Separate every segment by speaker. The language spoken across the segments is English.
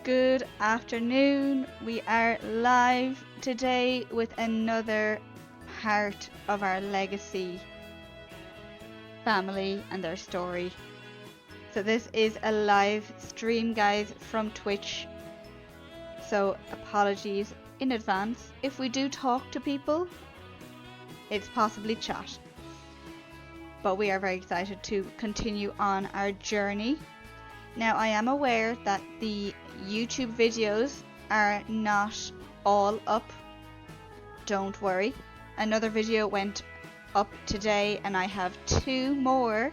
Speaker 1: Good afternoon. We are live today with another part of our legacy family and their story. So, this is a live stream, guys, from Twitch. So, apologies in advance. If we do talk to people, it's possibly chat. But we are very excited to continue on our journey. Now, I am aware that the YouTube videos are not all up. Don't worry. Another video went up today and I have 2 more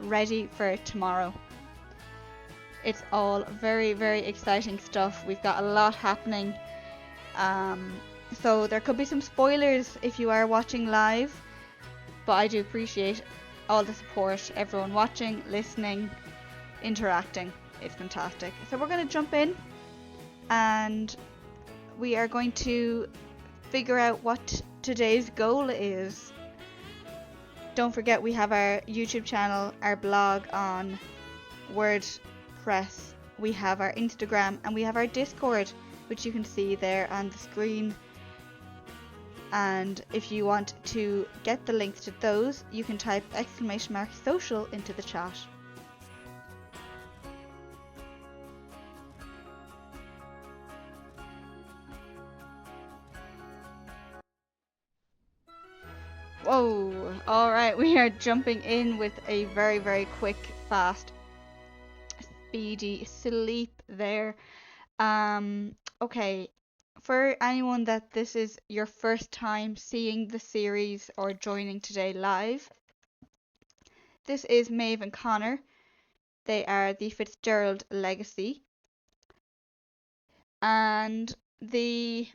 Speaker 1: ready for tomorrow. It's all very, very exciting stuff. We've got a lot happening. So there could be some spoilers if you are watching live, but I do appreciate all the support, everyone watching, listening, interacting. It's fantastic. So we're going to jump in and we are going to figure out what today's goal is. Don't forget we have our YouTube channel, our blog on WordPress, we have our Instagram, and we have our Discord, which you can see there on the screen. And if you want to get the links to those, you can type !social into the chat. Whoa! Alright, we are jumping in with a very, very quick, fast, speedy sleep there. Okay. For anyone that this is your first time seeing the series or joining today live, this is Méabh and Connor. They are the Fitzgerald legacy. And the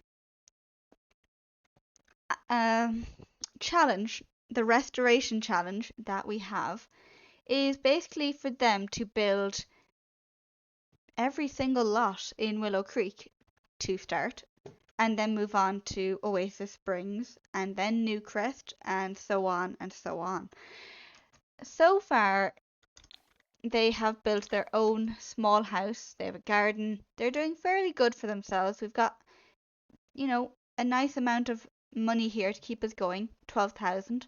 Speaker 1: challenge, the restoration challenge that we have, is basically for them to build every single lot in Willow Creek to start, and then move on to Oasis Springs, and then Newcrest, and so on and so on. So far, they have built their own small house. They have a garden. They're doing fairly good for themselves. We've got, a nice amount of money here to keep us going, 12,000.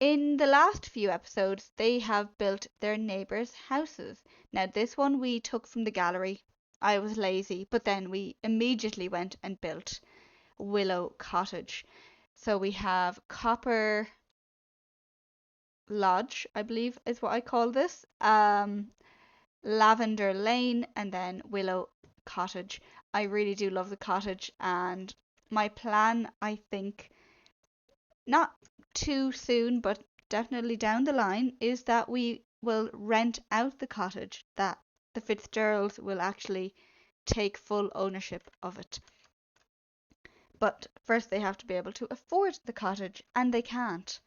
Speaker 1: In the last few episodes, they have built their neighbors' houses. Now, this one we took from the gallery. I was lazy, but then we immediately went and built Willow Cottage. So we have Copper Lodge, I believe is what I call this, Lavender Lane, and then Willow Cottage. I really do love the cottage, and my plan, I think, not too soon, but definitely down the line, is that we will rent out the cottage, that the Fitzgeralds will actually take full ownership of it. But first they have to be able to afford the cottage, and they can't.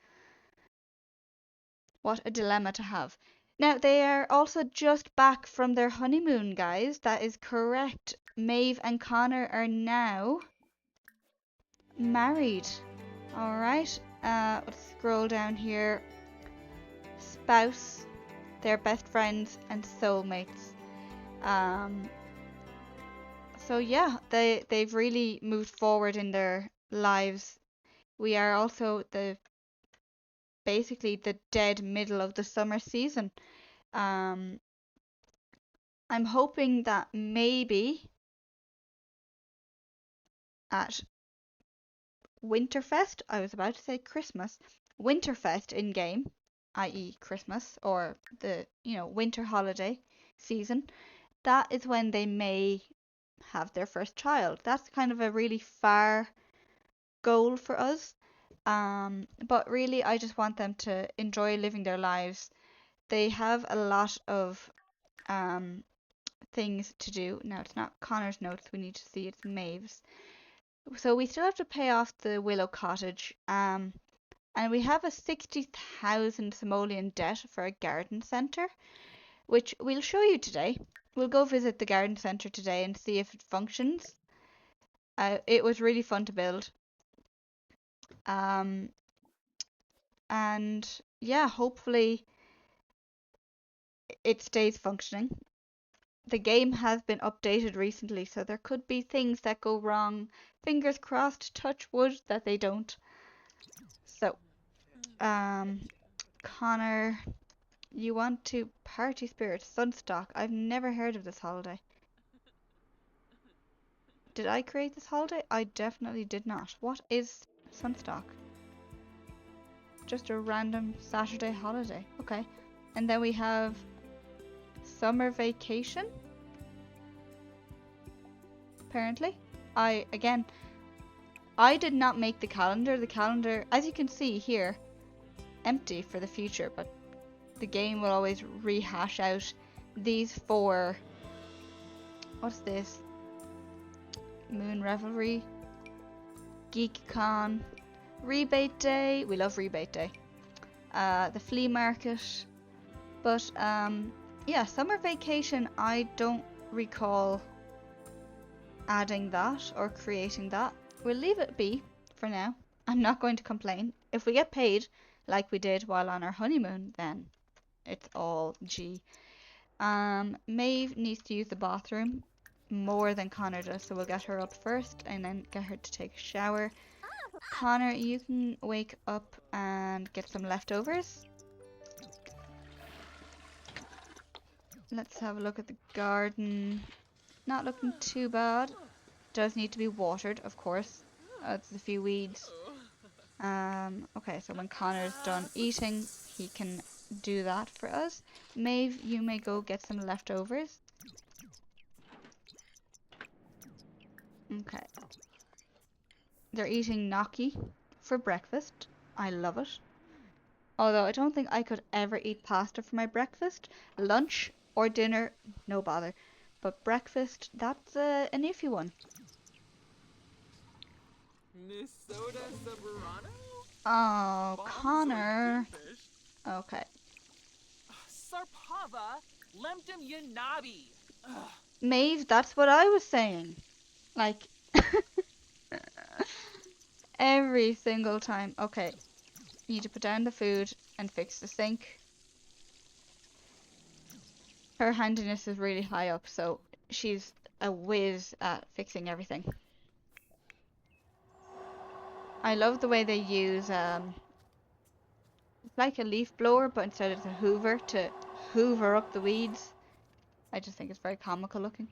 Speaker 1: What a dilemma to have. Now, they are also just back from their honeymoon, guys. That is correct. Méabh and Connor are now married. Alright, let's scroll down here. Spouse, they're best friends and soulmates. So yeah, they've really moved forward in their lives. We are also basically the dead middle of the summer season. I'm hoping that maybe at Winterfest, I was about to say Christmas, Winterfest in game, i.e. Christmas, or the, winter holiday season, that is when they may have their first child. That's kind of a really far goal for us. But really, I just want them to enjoy living their lives. They have a lot of things to do. Now, it's not Connor's notes we need to see, it's Maeve's. So we still have to pay off the Willow Cottage. And we have a 60,000 simoleon debt for a garden centre, which we'll show you today. We'll go visit the garden centre today and see if it functions. It was really fun to build. And yeah, hopefully it stays functioning. the game has been updated recently, so there could be things that go wrong. Fingers crossed, touch wood that they don't. So, Connor, you want to party spirit Sunstock. I've never heard of this holiday. Did I create this holiday? I definitely did not. What is Sunstock? Just a random Saturday holiday. Okay. And then we have summer vacation. Apparently. I did not make the calendar. The calendar, as you can see here, empty for the future, but the game will always rehash out these 4. What's this? Moon Revelry, GeekCon, Rebate Day. We love Rebate Day. The flea market. But yeah, summer vacation, I don't recall adding that or creating that. We'll leave it be for now. I'm not going to complain. If we get paid like we did while on our honeymoon, then it's all G. Maeve needs to use the bathroom more than Connor does, so we'll get her up first and then get her to take a shower. Connor, you can wake up and get some leftovers. Let's have a look at the garden. Not looking too bad. Does need to be watered, of course. It's a few weeds. Okay, so when Connor's done eating, he can do that for us. Maeve, you may go get some leftovers. Okay. They're eating gnocchi for breakfast. I love it. Although I don't think I could ever eat pasta for my breakfast. Lunch or dinner, no bother. But breakfast, that's an iffy one. Oh, Connor. Okay. Maeve, that's what I was saying. Like, every single time. Okay. You need to put down the food and fix the sink. Her handiness is really high up, so she's a whiz at fixing everything. I love the way they use it's like a leaf blower, but instead it's a hoover to hoover up the weeds. I just think it's very comical looking.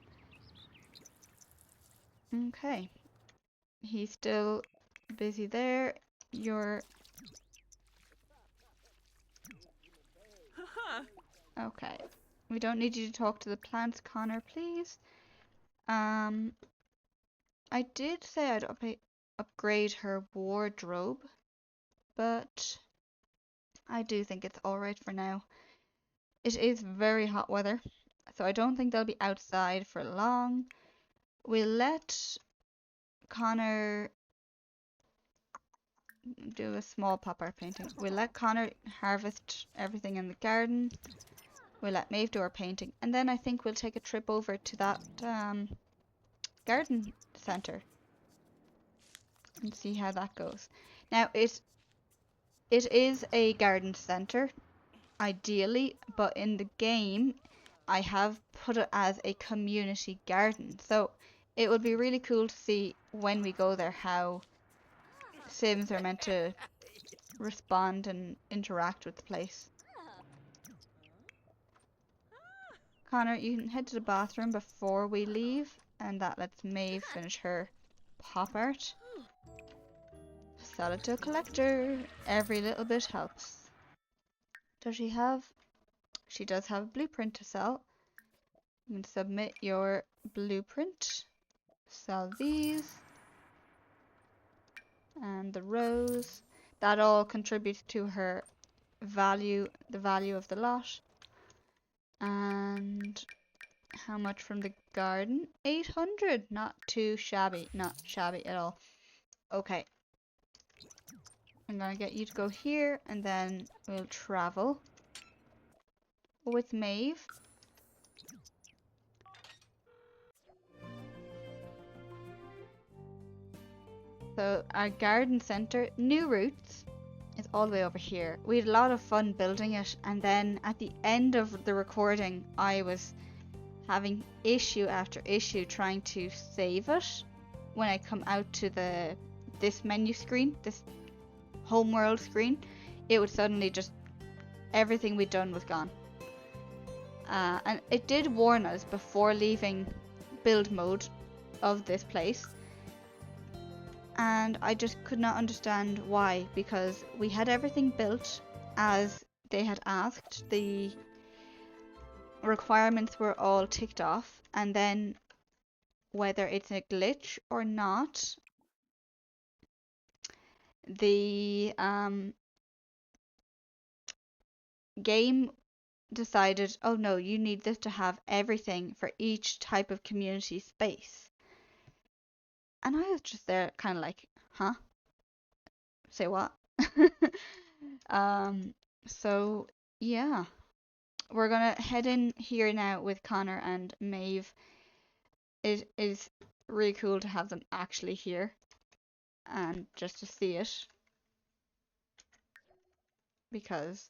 Speaker 1: Okay. He's still busy there. You're... Okay. We don't need you to talk to the plants, Connor, please. I did say I'd upgrade her wardrobe, but I do think it's alright for now. It is very hot weather, so I don't think they'll be outside for long. We'll let Connor do a small pop art painting. We'll let Connor harvest everything in the garden. We'll let Maeve do her painting, and then I think we'll take a trip over to that garden centre and see how that goes. Now it is a garden centre, ideally, but in the game I have put it as a community garden, so it would be really cool to see when we go there how Sims are meant to respond and interact with the place. Connor, you can head to the bathroom before we leave, and that lets Maeve finish her pop art. Sell it to a collector. Every little bit helps. Does she have... She does have a blueprint to sell. You can submit your blueprint. Sell these. And the rose. That all contributes to her value, the value of the lot. And how much from the garden? 800. Not too shabby. Not shabby at all. Okay. I'm gonna get you to go here, and then we'll travel with Maeve. So our garden centre, New Roots, is all the way over here. We had a lot of fun building it, and then at the end of the recording I was having issue after issue trying to save it when I come out to this menu screen, this homeworld screen. It would suddenly just, everything we'd done was gone. And it did warn us before leaving build mode of this place, and I just could not understand why, because we had everything built as they had asked. The requirements were all ticked off, and then whether it's a glitch or not, the game decided, oh no, you need this to have everything for each type of community space. And I was just there kind of like, huh? Say what? um, so yeah, we're gonna head in here now with Connor and Maeve. It is really cool to have them actually here and just to see it, because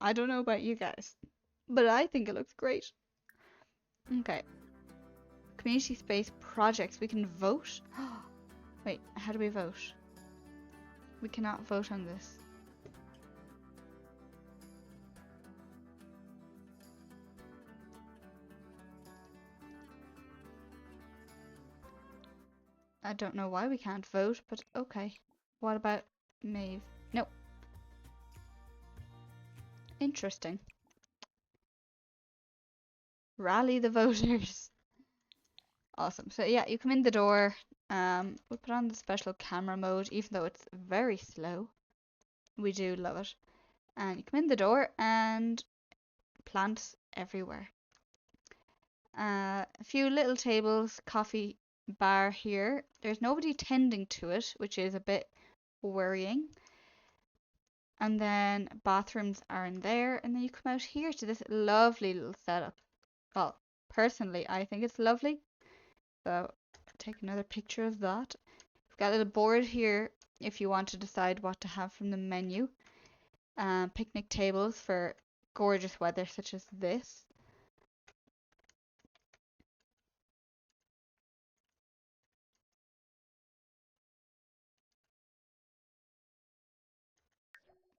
Speaker 1: I don't know about you guys, but I think it looks great. Okay. Community space projects. We can vote. Wait, how do we vote? We cannot vote on this. I don't know why we can't vote, but okay. What about Maeve? Nope. Interesting. Rally the voters. Awesome. So yeah, you come in the door. We put on the special camera mode, even though it's very slow. We do love it. And you come in the door and plants everywhere. A few little tables, coffee bar here. There's nobody tending to it, which is a bit worrying. And then bathrooms are in there, and then you come out here to this lovely little setup. Well, personally, I think it's lovely. So take another picture of that. We've got a little board here if you want to decide what to have from the menu. Picnic tables for gorgeous weather such as this.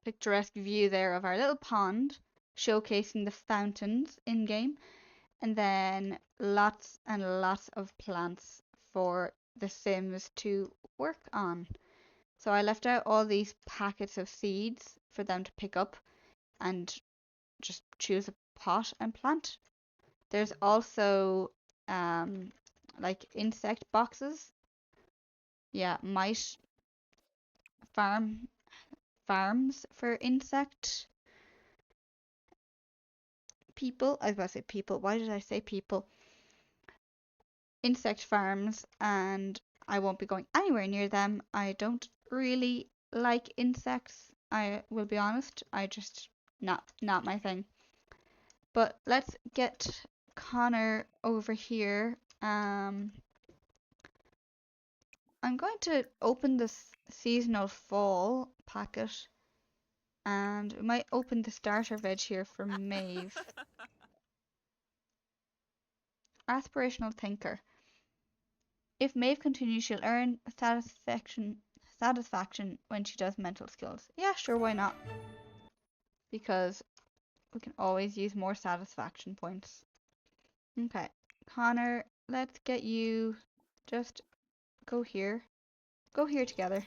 Speaker 1: Picturesque view there of our little pond, showcasing the fountains in game, and then lots and lots of plants for the Sims to work on. So I left out all these packets of seeds for them to pick up and just choose a pot and plant. There's also like insect boxes. Yeah, mite farms for insect people. I was about to say people. Why did I say people? Insect farms, and I won't be going anywhere near them. I don't really like insects. I will be honest. I just not my thing. But let's get Connor over here. I'm going to open this seasonal fall packet, and we might open the starter veg here for Maeve. Aspirational thinker. If Maeve continues, she'll earn satisfaction when she does mental skills. Yeah, sure, why not? Because we can always use more satisfaction points. Okay, Connor, let's get you. Just go here. Go here together.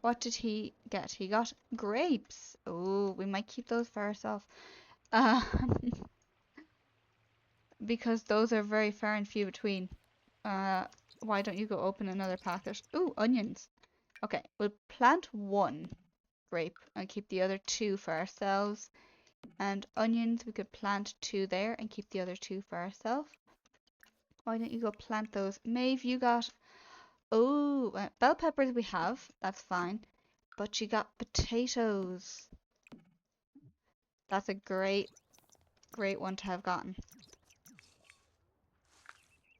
Speaker 1: What did he get? He got grapes. Oh, we might keep those for ourselves. Because those are very far and few between. Why don't you go open another packet? Ooh, onions. Okay, we'll plant one grape and keep the other two for ourselves. And onions, we could plant two there and keep the other two for ourselves. Why don't you go plant those? Maeve, you got... Oh, bell peppers we have. That's fine. But you got potatoes. That's a great one to have gotten.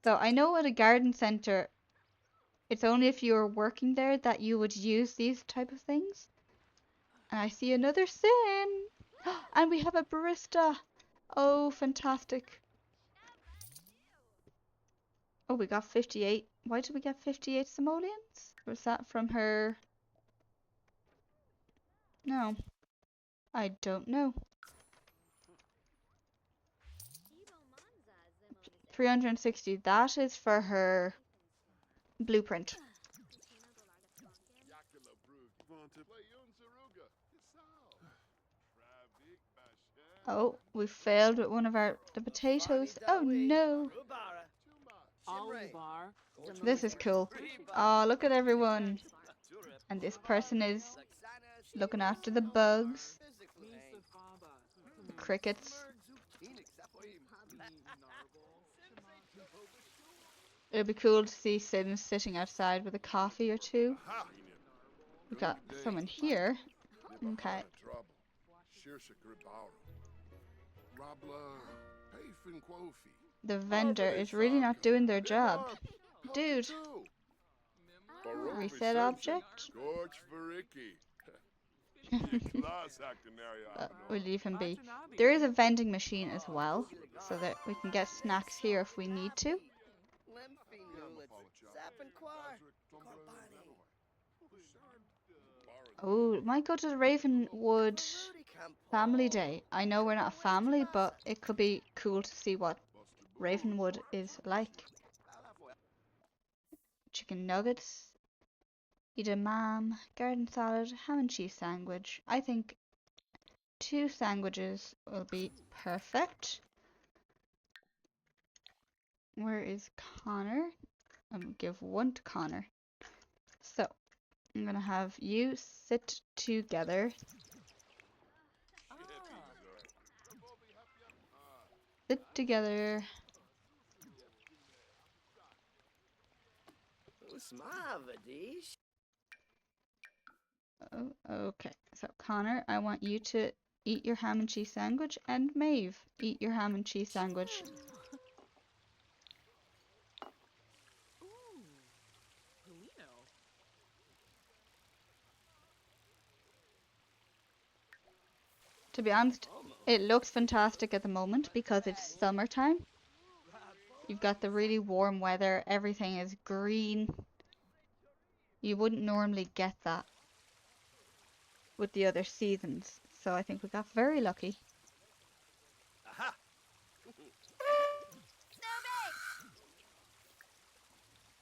Speaker 1: So I know at a garden center, it's only if you were working there that you would use these type of things. And I see another Sim. And we have a barista. Oh, fantastic. Oh, we got 58. Why did we get 58 simoleons? Was that from her? No, I don't know. 360. That is for her blueprint. Oh, we failed with one of the potatoes. Oh no. This is cool. Oh, look at everyone. And this person is looking after the bugs, the crickets. It'd be cool to see Sims sitting outside with a coffee or two. We got someone here. Okay. The vendor is really not doing their job. Dude. Reset object. We'll leave him be. There is a vending machine as well, so that we can get snacks here if we need to. Oh, might go to the Ravenwood Family Day. I know we're not a family, but it could be cool to see what Ravenwood is like. Chicken nuggets, edamame, garden salad, ham and cheese sandwich. I think 2 sandwiches will be perfect. Where is Connor? I'm gonna give 1 to Connor. So, I'm gonna have you sit together. Sit together. Oh, okay. So, Connor, I want you to eat your ham and cheese sandwich, and Maeve, eat your ham and cheese sandwich. To be honest, it looks fantastic at the moment because it's summertime. You've got the really warm weather, everything is green. You wouldn't normally get that with the other seasons, so I think we got very lucky.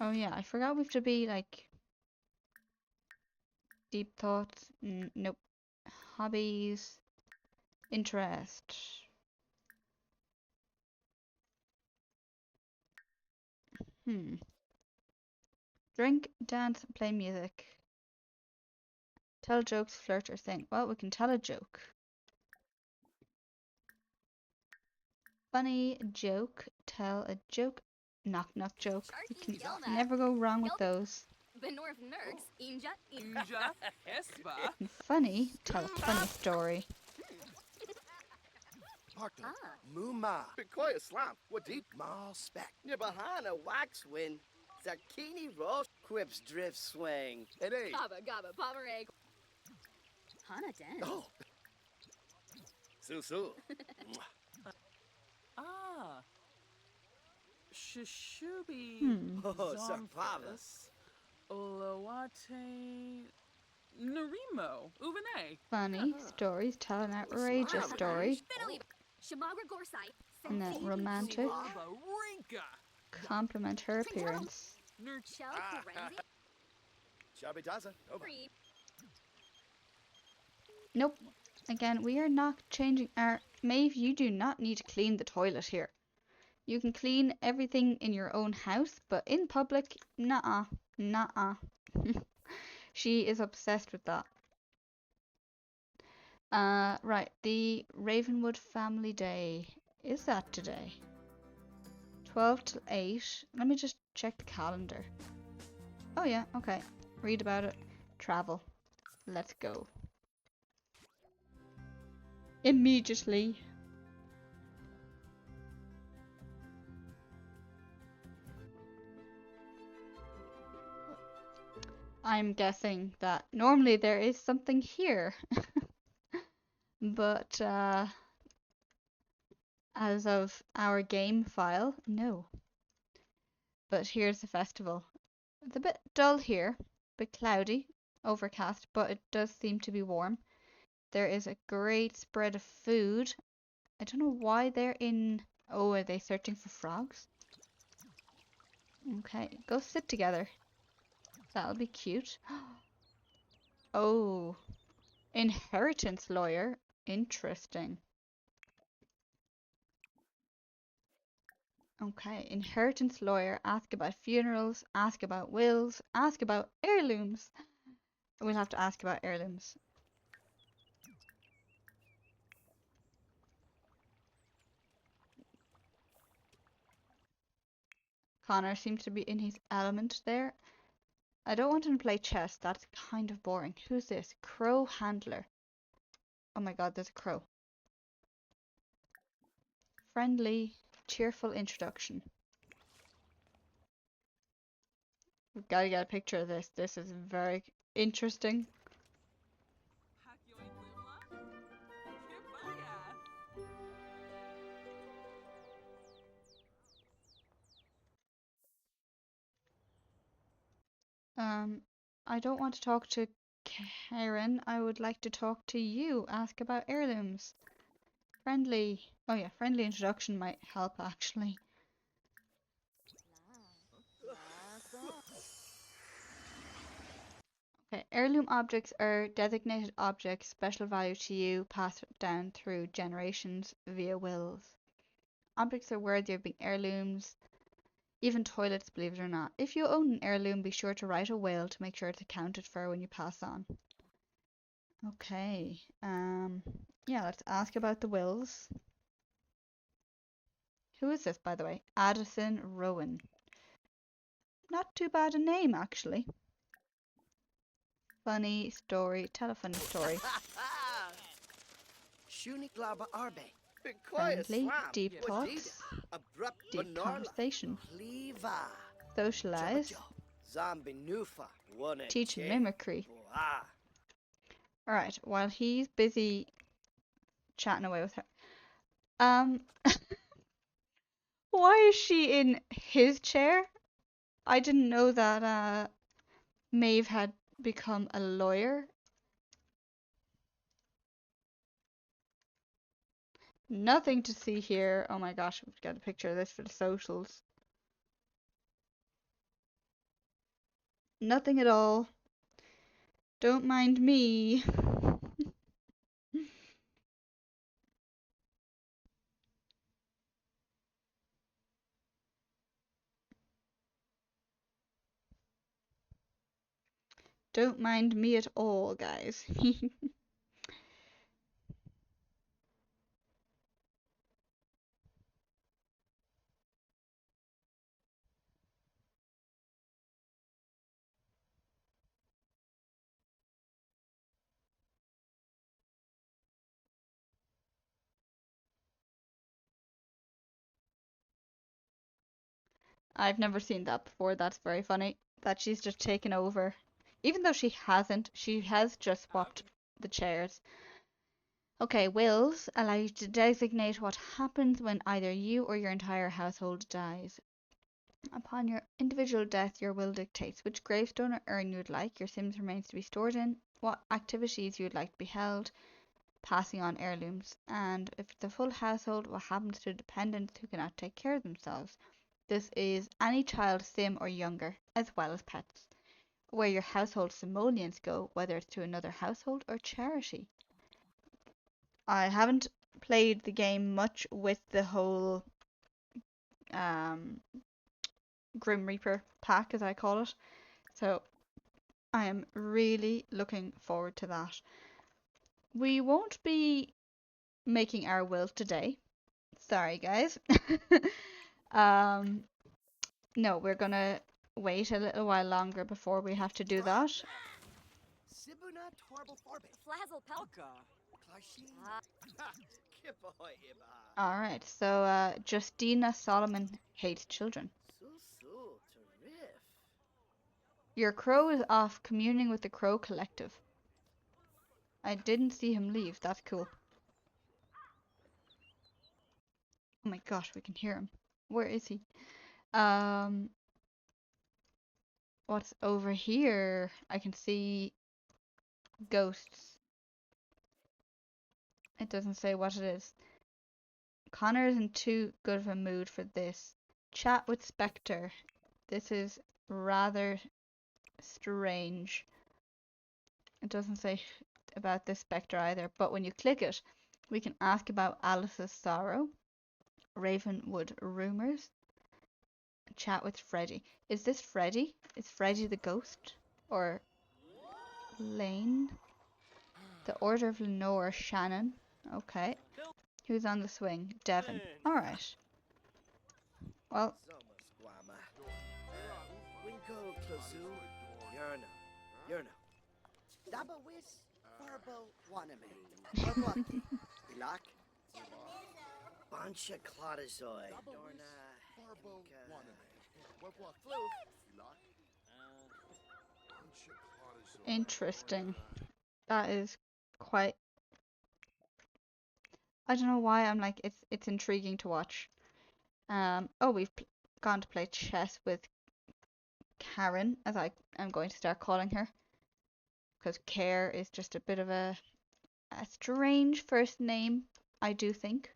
Speaker 1: Oh yeah, I forgot we have to be like deep thoughts. Nope. Hobbies, interest. Drink, dance, play music. Tell jokes, flirt, or sing. Well, we can tell a joke. Funny joke, tell a joke, knock knock joke. You can never go wrong with those. And funny, tell a funny story.
Speaker 2: Muma. Bitcoy slam. What deep? Mall spec. You're behind a wax win. Zucchini roast. Quips drift swing. It ain't. Gabba gabba pomerade. Hana den. Oh. Su.
Speaker 3: Shushubi.
Speaker 2: Oh, Sarpava.
Speaker 3: Olawate. Narimo. Uvene.
Speaker 1: Funny stories, tell an outrageous story. And then romantic. Compliment her appearance. Nope. Again, we are not changing our... Maeve, you do not need to clean the toilet here. You can clean everything in your own house, but in public, nah. She is obsessed with that. Right, the Ravenwood Family Day. Is that today? 12 till 8. Let me just check the calendar. Oh yeah, okay. Read about it. Travel. Let's go. Immediately. I'm guessing that normally there is something here. But as of our game file, no. But here's the festival. It's a bit dull here, a bit cloudy, overcast, but it does seem to be warm. There is a great spread of food. I don't know why they're in. Oh, are they searching for frogs? Okay, go sit together. That'll be cute. Oh, inheritance lawyer. Interesting. Okay, inheritance lawyer. Ask about funerals. Ask about wills. Ask about heirlooms. We'll have to ask about heirlooms. Connor seems to be in his element there. I don't want him to play chess. That's kind of boring. Who's this? Crow handler. Oh my god, there's a crow. Friendly, cheerful introduction. We've got to get a picture of this. This is very interesting. I don't want to talk to Karen. I would like to talk to you. Ask about heirlooms. Friendly. Oh yeah, friendly introduction might help actually. Okay, heirloom objects are designated objects, special value to you, passed down through generations via wills. Objects are worthy of being heirlooms, even toilets, believe it or not. If you own an heirloom, be sure to write a will to make sure it's accounted for when you pass on. Okay, yeah, let's ask about the wills. Who is this, by the way? Addison Rowan. Not too bad a name, actually. Funny story. Tell a funny story. Friendly, deep thoughts, deep conversation. Socialize. Teach mimicry. Alright, while he's busy chatting away with her. Why is she in his chair? I didn't know that Maeve had become a lawyer. Nothing to see here. Oh my gosh, we've got a picture of this for the socials. Nothing at all. Don't mind me. Don't mind me at all, guys. I've never seen that before. That's very funny. That she's just taken over. Even though she hasn't, she has just swapped the chairs. Okay, wills allow you to designate what happens when either you or your entire household dies. Upon your individual death, your will dictates which gravestone or urn you would like your Sims remains to be stored in, what activities you would like to be held, passing on heirlooms, and if the full household, what happens to dependents who cannot take care of themselves. This is any child Sim or younger, as well as pets. Where your household simoleons go, whether it's to another household or charity. I haven't played the game much with the whole Grim Reaper pack, as I call it. So I am really looking forward to that. We won't be making our will today. Sorry, guys. No, we're gonna wait a little while longer before we have to do that. Alright, so Justina Solomon hates children. Your crow is off communing with the Crow Collective. I didn't see him leave. That's cool. Oh my gosh, we can hear him. Where is he? What's over here? I can see ghosts. It doesn't say what it is. Connor isn't too good of a mood for this. Chat with Spectre. This is rather strange. It doesn't say about this Spectre either, but when you click it, we can ask about Alice's sorrow, Ravenwood rumors, chat with Freddy. Is this Freddy? Is Freddy the ghost? Or Lane? The Order of Lenore, Shannon. Okay. Who's on the swing? Devon. Alright. Well,
Speaker 2: Winkle Klazu, Yerno, Yerno. Dabawis, Farbo, Waname. Wabwaki, Ilak. Bancha Clodazoi. Dorna, Farbo, Waname.
Speaker 1: interesting. That is quite. I don't know why I'm like it's intriguing to watch. Oh, we've gone to play chess with Karen, as I am going to start calling her, because Care is just a bit of a strange first name, I do think.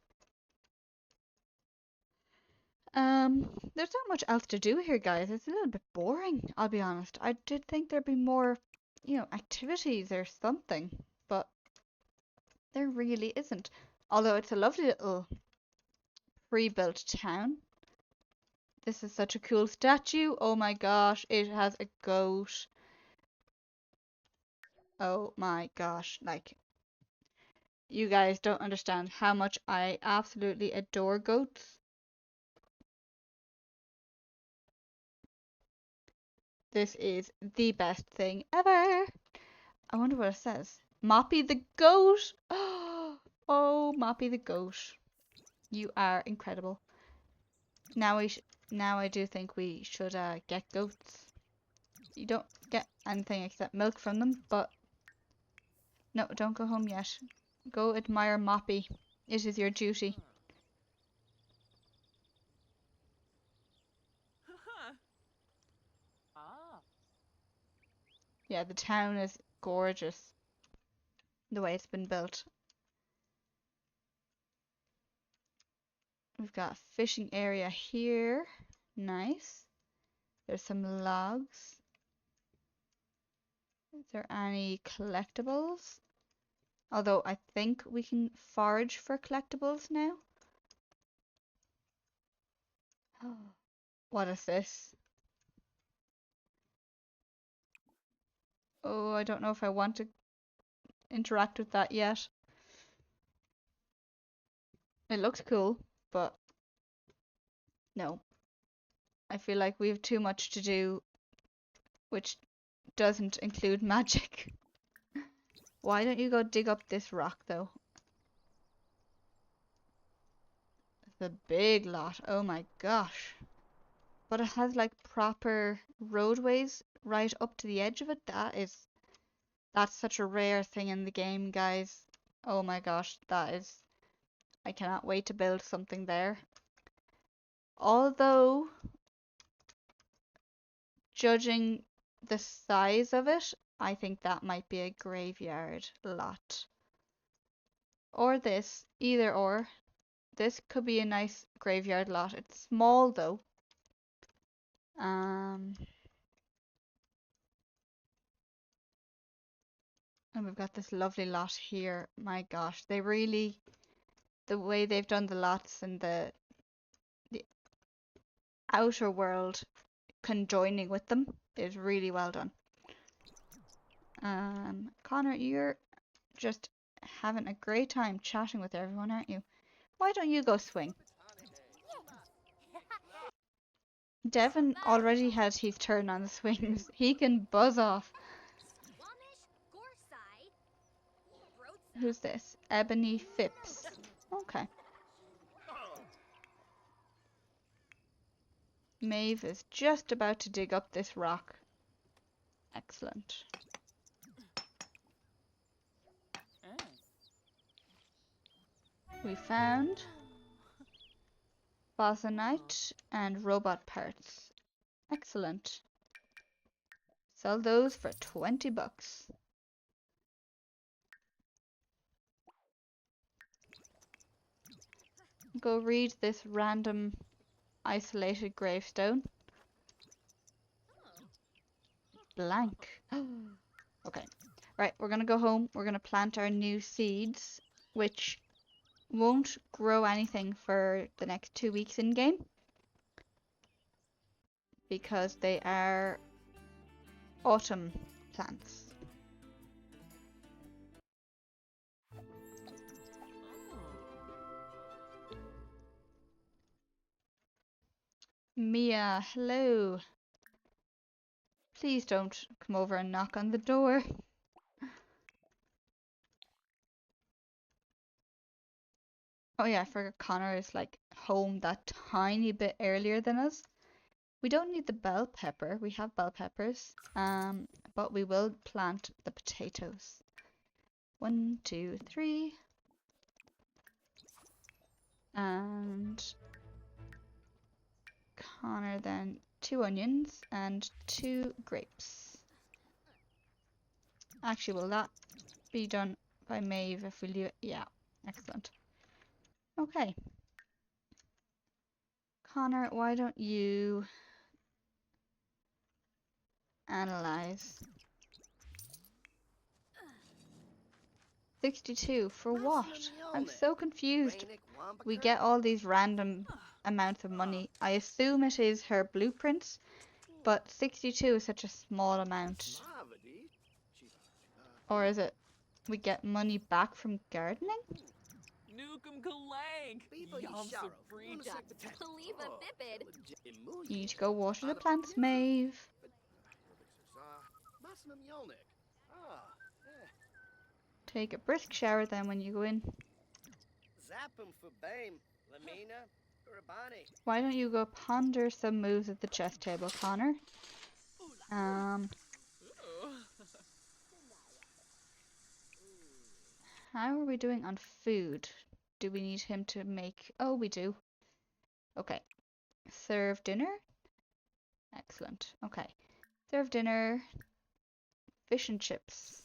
Speaker 1: There's not much else to do here, guys. It's a little bit boring, I'll be honest. I did think there'd be more, activities or something, but there really isn't. Although it's a lovely little pre-built town. This is such a cool statue. Oh my gosh, it has a goat. Oh my gosh, like, you guys don't understand how much I absolutely adore goats. This is the best thing ever. I wonder what it says. Moppy the goat. Oh, Moppy the goat. You are incredible. Now I do think we should get goats. You don't get anything except milk from them, but no, don't go home yet. Go admire Moppy. It is your duty.
Speaker 3: Ah.
Speaker 1: Yeah, the town is gorgeous. The way it's been built. We've got a fishing area here. Nice. There's some logs. Is there any collectibles? Although I think we can forage for collectibles now. What is this? Oh, I don't know if I want to interact with that yet. It looks cool, but no. I feel like we have too much to do, which doesn't include magic. Why don't you go dig up this rock, though? It's a big lot. Oh my gosh. But it has like proper roadways right up to the edge of it. That's such a rare thing in the game, guys. Oh my gosh, I cannot wait to build something there. Although, judging the size of it, I think that might be a graveyard lot. Or this, either or. This could be a nice graveyard lot. It's small though. And we've got this lovely lot here. My gosh, the way they've done the lots and the outer world conjoining with them is really well done. Connor, you're just having a great time chatting with everyone, aren't you? Why don't you go swing? Devon already had his turn on the swings. He can buzz off. Who's this? Ebony Phipps. Okay. Maeve is just about to dig up this rock. Excellent. We found bosonite and robot parts. Excellent. Sell those for 20 bucks. Go read this random isolated gravestone. Blank. Okay. Right, we're gonna go home. We're gonna plant our new seeds, which won't grow anything for the next 2 weeks in game because they are autumn plants. Mia, hello. Please don't come over and knock on the door. Oh yeah, I forgot Connor is like home that tiny bit earlier than us. We don't need the bell pepper. We have bell peppers. But we will plant the potatoes. 1, 2, 3. And Connor then 2 onions and 2 grapes. Actually, will that be done by Maeve if we leave it? Yeah, excellent. Okay. Connor, why don't you analyze? 62 for what? I'm so confused. We get all these random amounts of money. I assume it is her blueprints, but 62 is such a small amount. Or is it we get money back from gardening? You need to go water the plants, Maeve. Take a brisk shower then when you go in. Why don't you go ponder some moves at the chess table, Connor? How are we doing on food? Do we need him to make... Oh, we do. Okay. Serve dinner? Excellent. Okay. Serve dinner. Fish and chips.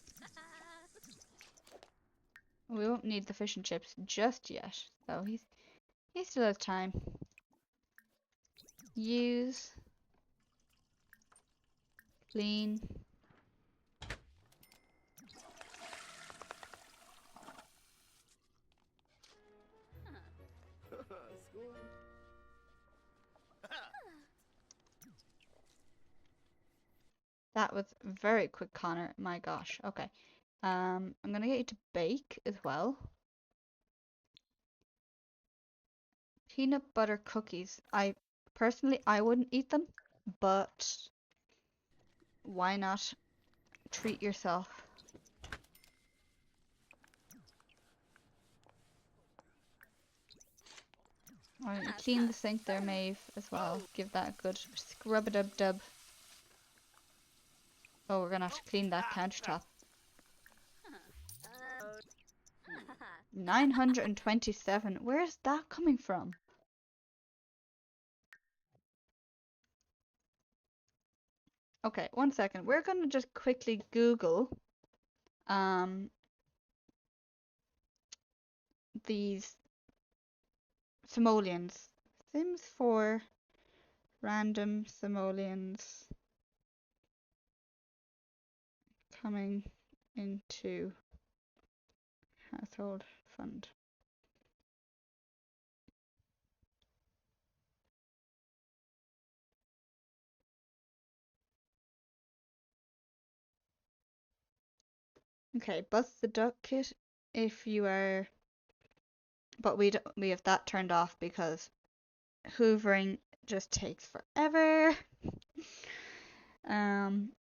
Speaker 1: We won't need the fish and chips just yet. So he still has time. Use. Clean. That was very quick, Connor. My gosh. Okay. I'm gonna get you to bake as well. Peanut butter cookies. I personally wouldn't eat them, but why not treat yourself? Why don't you clean the sink there, Maeve, as well? Give that a good scrub-a-dub-dub. Oh, we're gonna have to clean that countertop. 927. Where's that coming from? Okay, 1 second. We're gonna just quickly Google these simoleons. Sims 4 random simoleons coming into household fund. Okay, bust the duck kit if you are, but we have that turned off because hoovering just takes forever.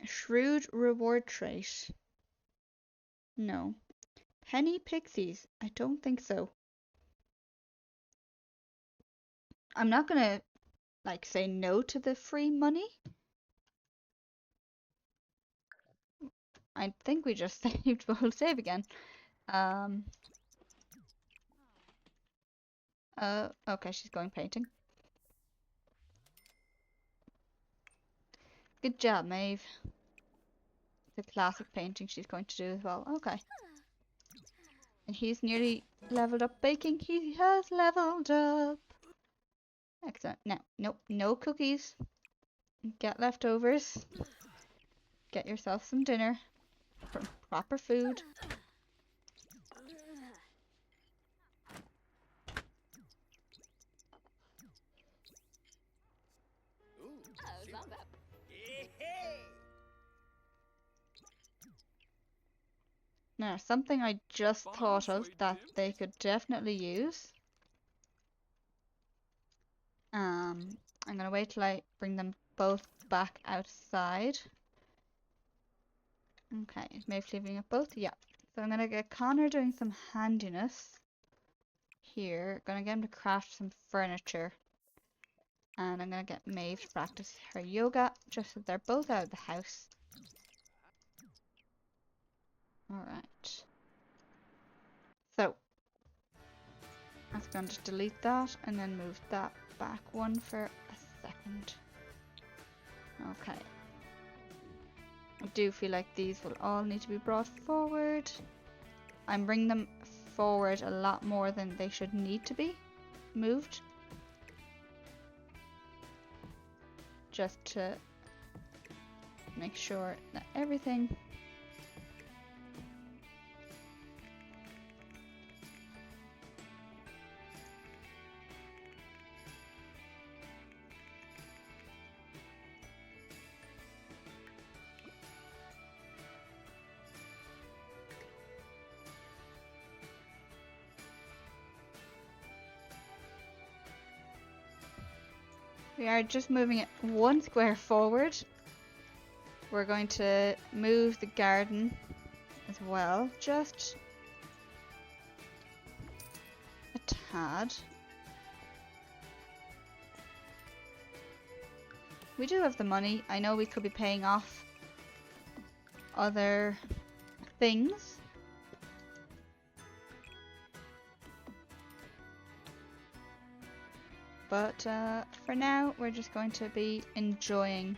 Speaker 1: Shrewd reward trait. No. Penny pixies. I don't think so. I'm not gonna like say no to the free money. I think we just saved, but we'll save again. Okay, she's going painting. Good job, Maeve. the classic painting she's going to do as well. Okay. And he's nearly leveled up baking. He has leveled up. Excellent. Now, nope, no cookies. Get leftovers. Get yourself some dinner. Proper food. Now, something I just thought of that they could definitely use. I'm gonna wait till I bring them both back outside. Okay, is Maeve leaving it both? Yeah. So I'm gonna get Connor doing some handiness here. Gonna get him to craft some furniture. And I'm gonna get Maeve to practice her yoga, just so they're both out of the house. Alright. So, I'm going to delete that and then move that back one for a second. Okay. I do feel like these will all need to be brought forward. I'm bringing them forward a lot more than they should need to be moved. Just to make sure that everything we are just moving it one square forward. We're going to move the garden as well, just a tad. We do have the money. I know we could be paying off other things. But for now, we're just going to be enjoying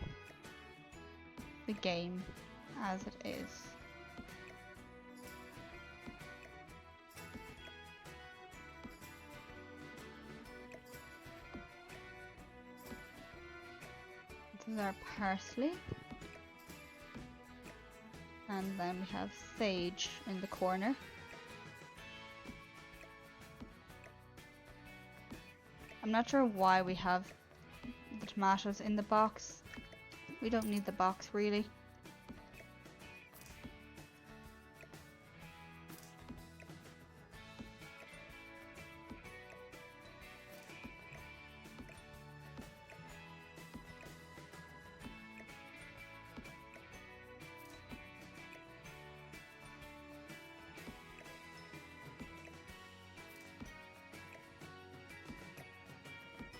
Speaker 1: the game as it is. This is our parsley. And then we have sage in the corner. I'm not sure why we have the tomatoes in the box. We don't need the box really.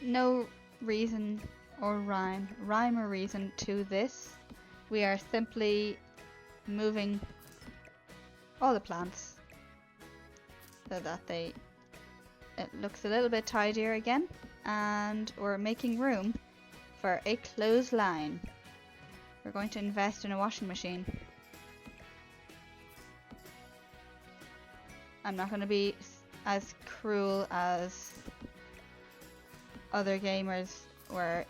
Speaker 1: No reason or rhyme or reason to this. We are simply moving all the plants so that it looks a little bit tidier again, and we're making room for a clothesline. We're going to invest in a washing machine. I'm not going to be as cruel as other gamers where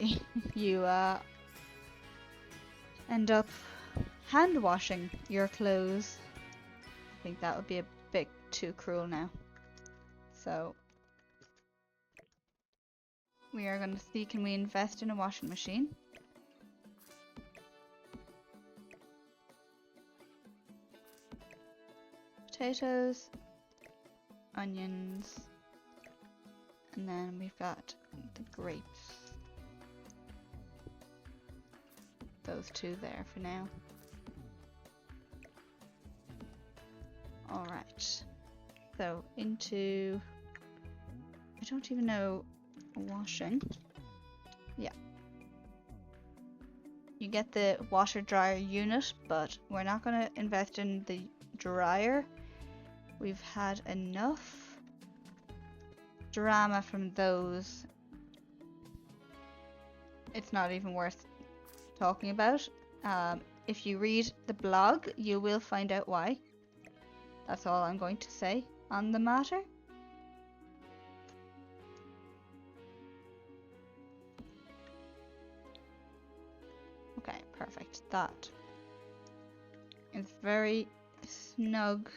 Speaker 1: you end up hand washing your clothes. I think that would be a bit too cruel now. So we are going to see, can we invest in a washing machine? Potatoes, onions, and then we've got the grapes. Those two there for now. Alright. So into, I don't even know, washing. Yeah. You get the washer dryer unit, but we're not going to invest in the dryer. We've had enough drama from those. It's not even worth talking about. If you read the blog, you will find out why. That's all I'm going to say on the matter. Okay, perfect. That is very snug.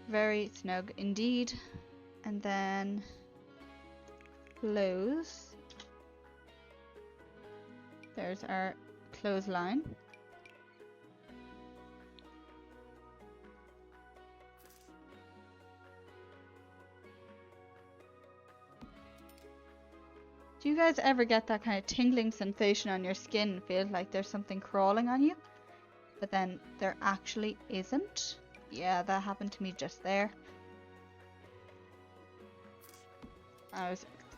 Speaker 1: Very snug indeed. And then close. There's our clothesline. Do you guys ever get that kind of tingling sensation on your skin? Feels like there's something crawling on you, but then there actually isn't? Yeah, that happened to me just there.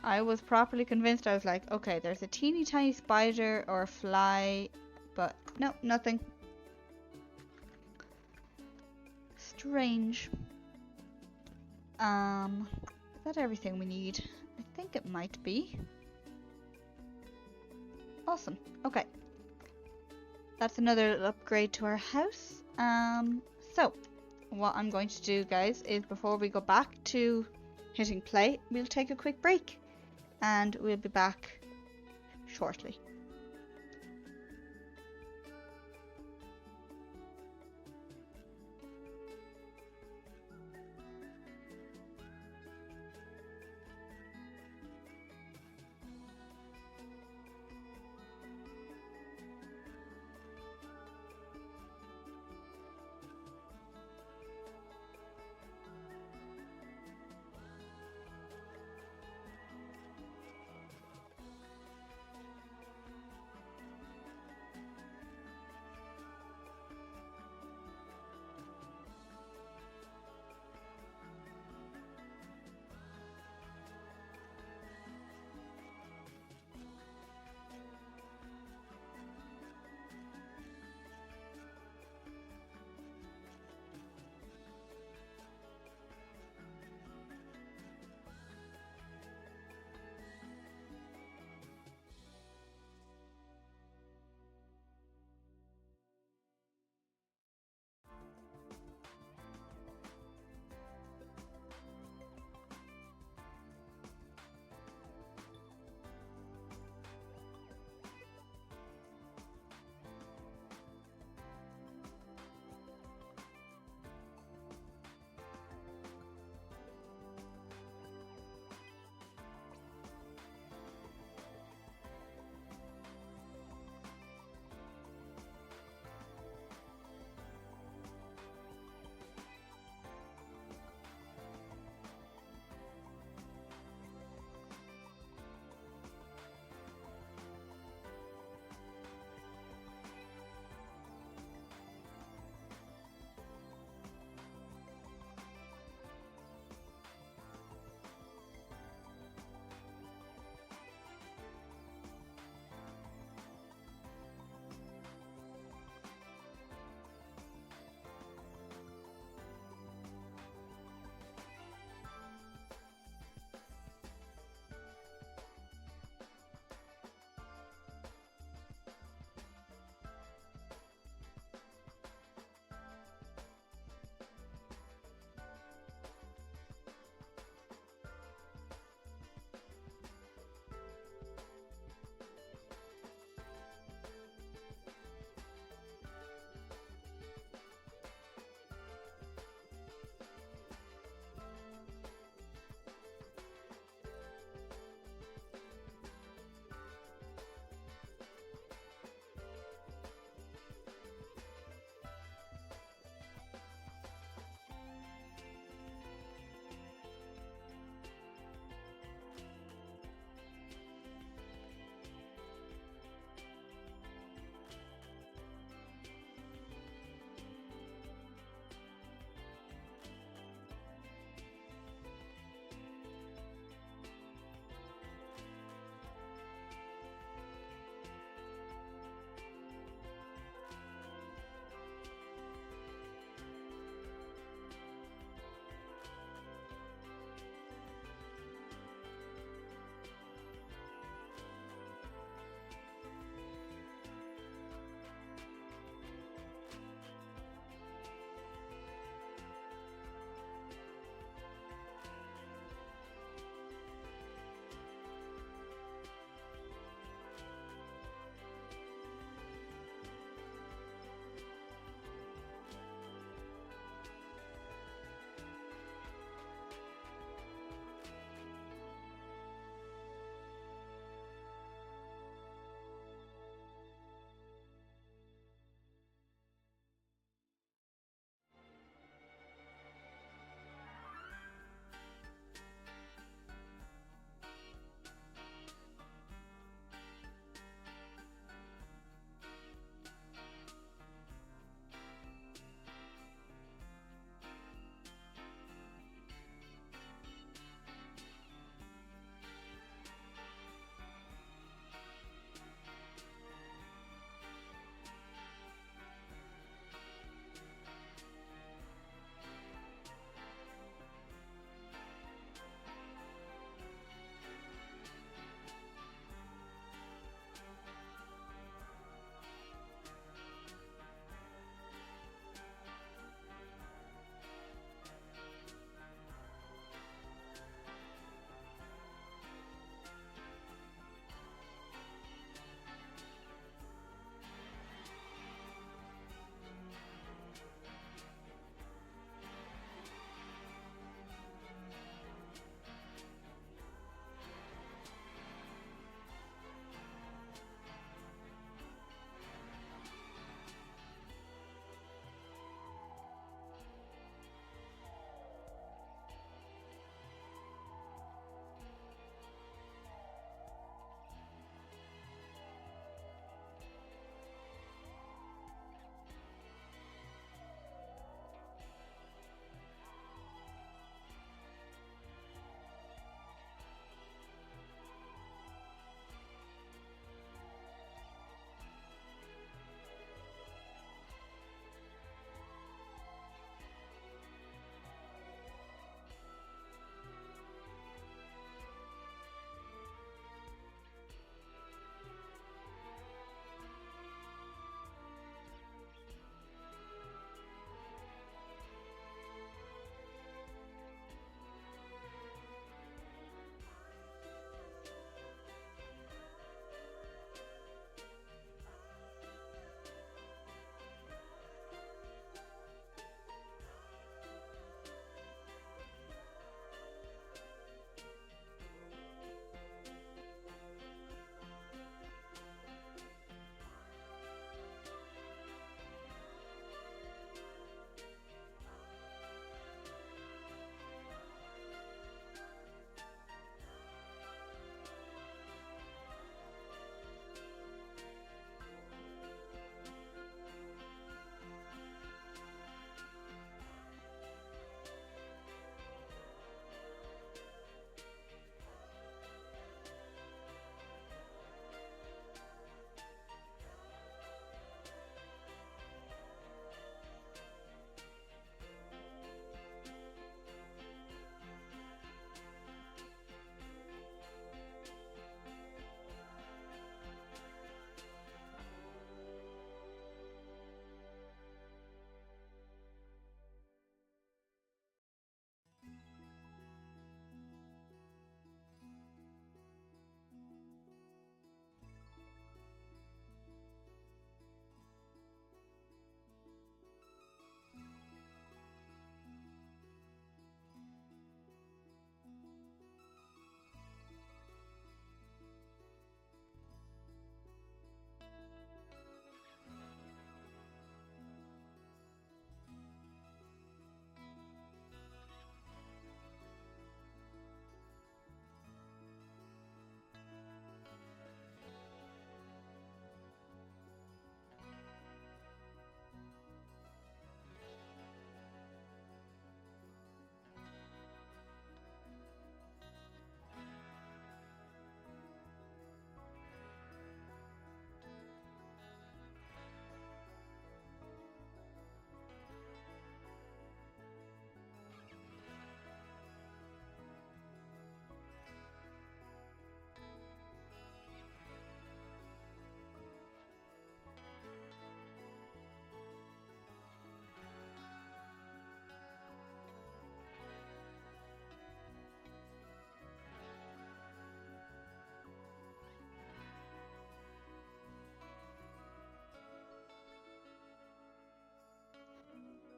Speaker 1: I was properly convinced. I was like, okay, there's a teeny tiny spider or a fly, but no, nothing. Strange. Is that everything we need? I think it might be. Awesome. Okay. That's another little upgrade to our house. So what I'm going to do, guys, is before we go back to hitting play, we'll take a quick break and we'll be back shortly.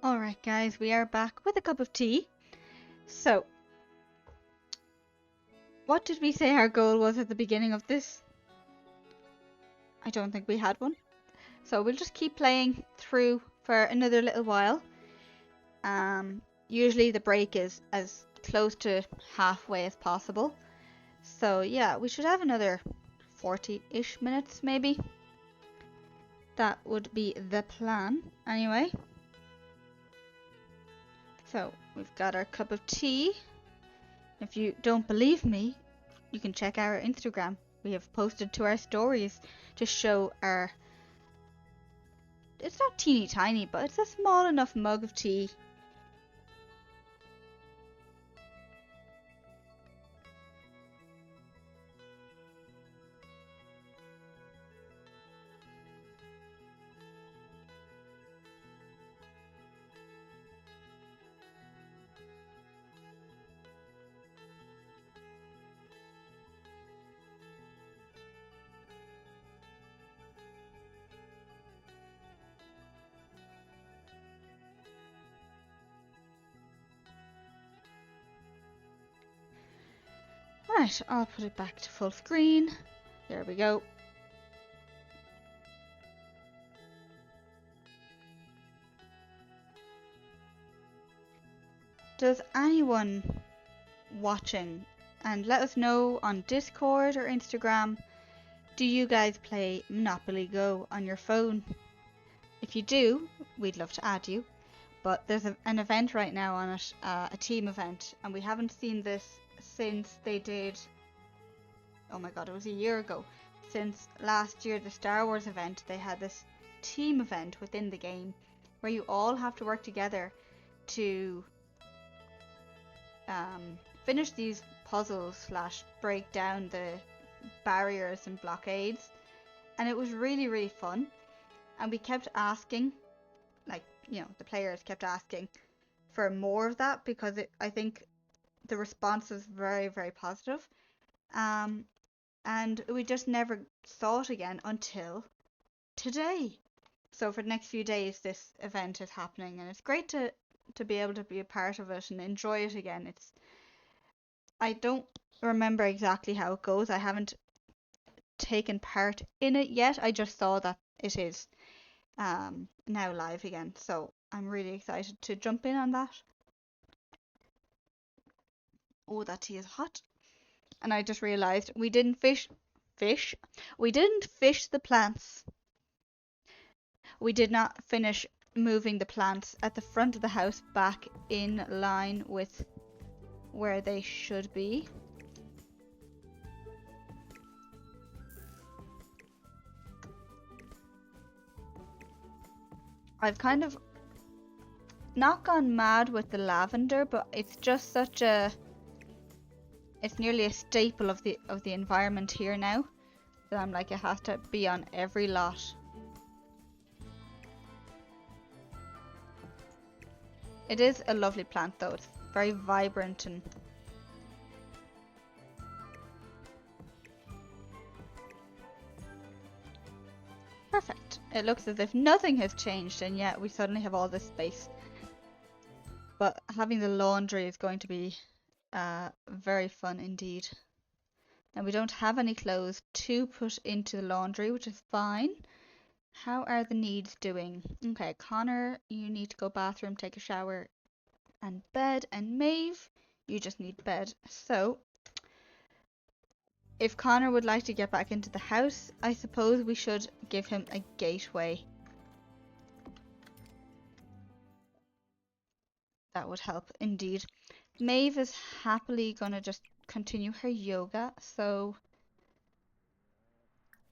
Speaker 1: Alright guys, we are back with a cup of tea. So, what did we say our goal was at the beginning of this? I don't think we had one. So we'll just keep playing through for another little while. Usually the break is as close to halfway as possible. So yeah, we should have another 40-ish minutes maybe. That would be the plan anyway. So we've got our cup of tea. If you don't believe me, you can check our Instagram. We have posted to our stories to show our... It's not teeny tiny, but it's a small enough mug of tea. Right, I'll put it back to full screen. There we go. Does anyone watching, and let us know on Discord or Instagram, do you guys play Monopoly Go on your phone? If you do, we'd love to add you. But there's an event right now on it, a team event, and we haven't seen this since they did, oh my god, it was a year ago. Since last year, the Star Wars event, they had this team event within the game where you all have to work together to finish these puzzles slash break down the barriers and blockades. And it was really, really fun. And we kept asking, like, you know, the players kept asking for more of that because I think the response was very, very positive. And we just never saw it again until today. So for the next few days, this event is happening, and it's great to be able to be a part of it and enjoy it again. I don't remember exactly how it goes. I haven't taken part in it yet. I just saw that it is now live again, so I'm really excited to jump in on that. Oh, that tea is hot. And I just realized we didn't fish. We didn't fish the plants. We did not finish moving the plants at the front of the house back in line with where they should be. I've kind of not gone mad with the lavender, but it's just such a... It's nearly a staple of the environment here now that I'm like, it has to be on every lot. It is a lovely plant though. It's very vibrant and perfect. It looks as if nothing has changed, and yet we suddenly have all this space. But having the laundry is going to be very fun indeed. And we don't have any clothes to put into the laundry, which is fine. How are the needs doing? Okay, Connor, you need to go bathroom, take a shower, and bed. And Maeve, you just need bed. So, if Connor would like to get back into the house, I suppose we should give him a gateway. That would help indeed. Maeve is happily gonna just continue her yoga, so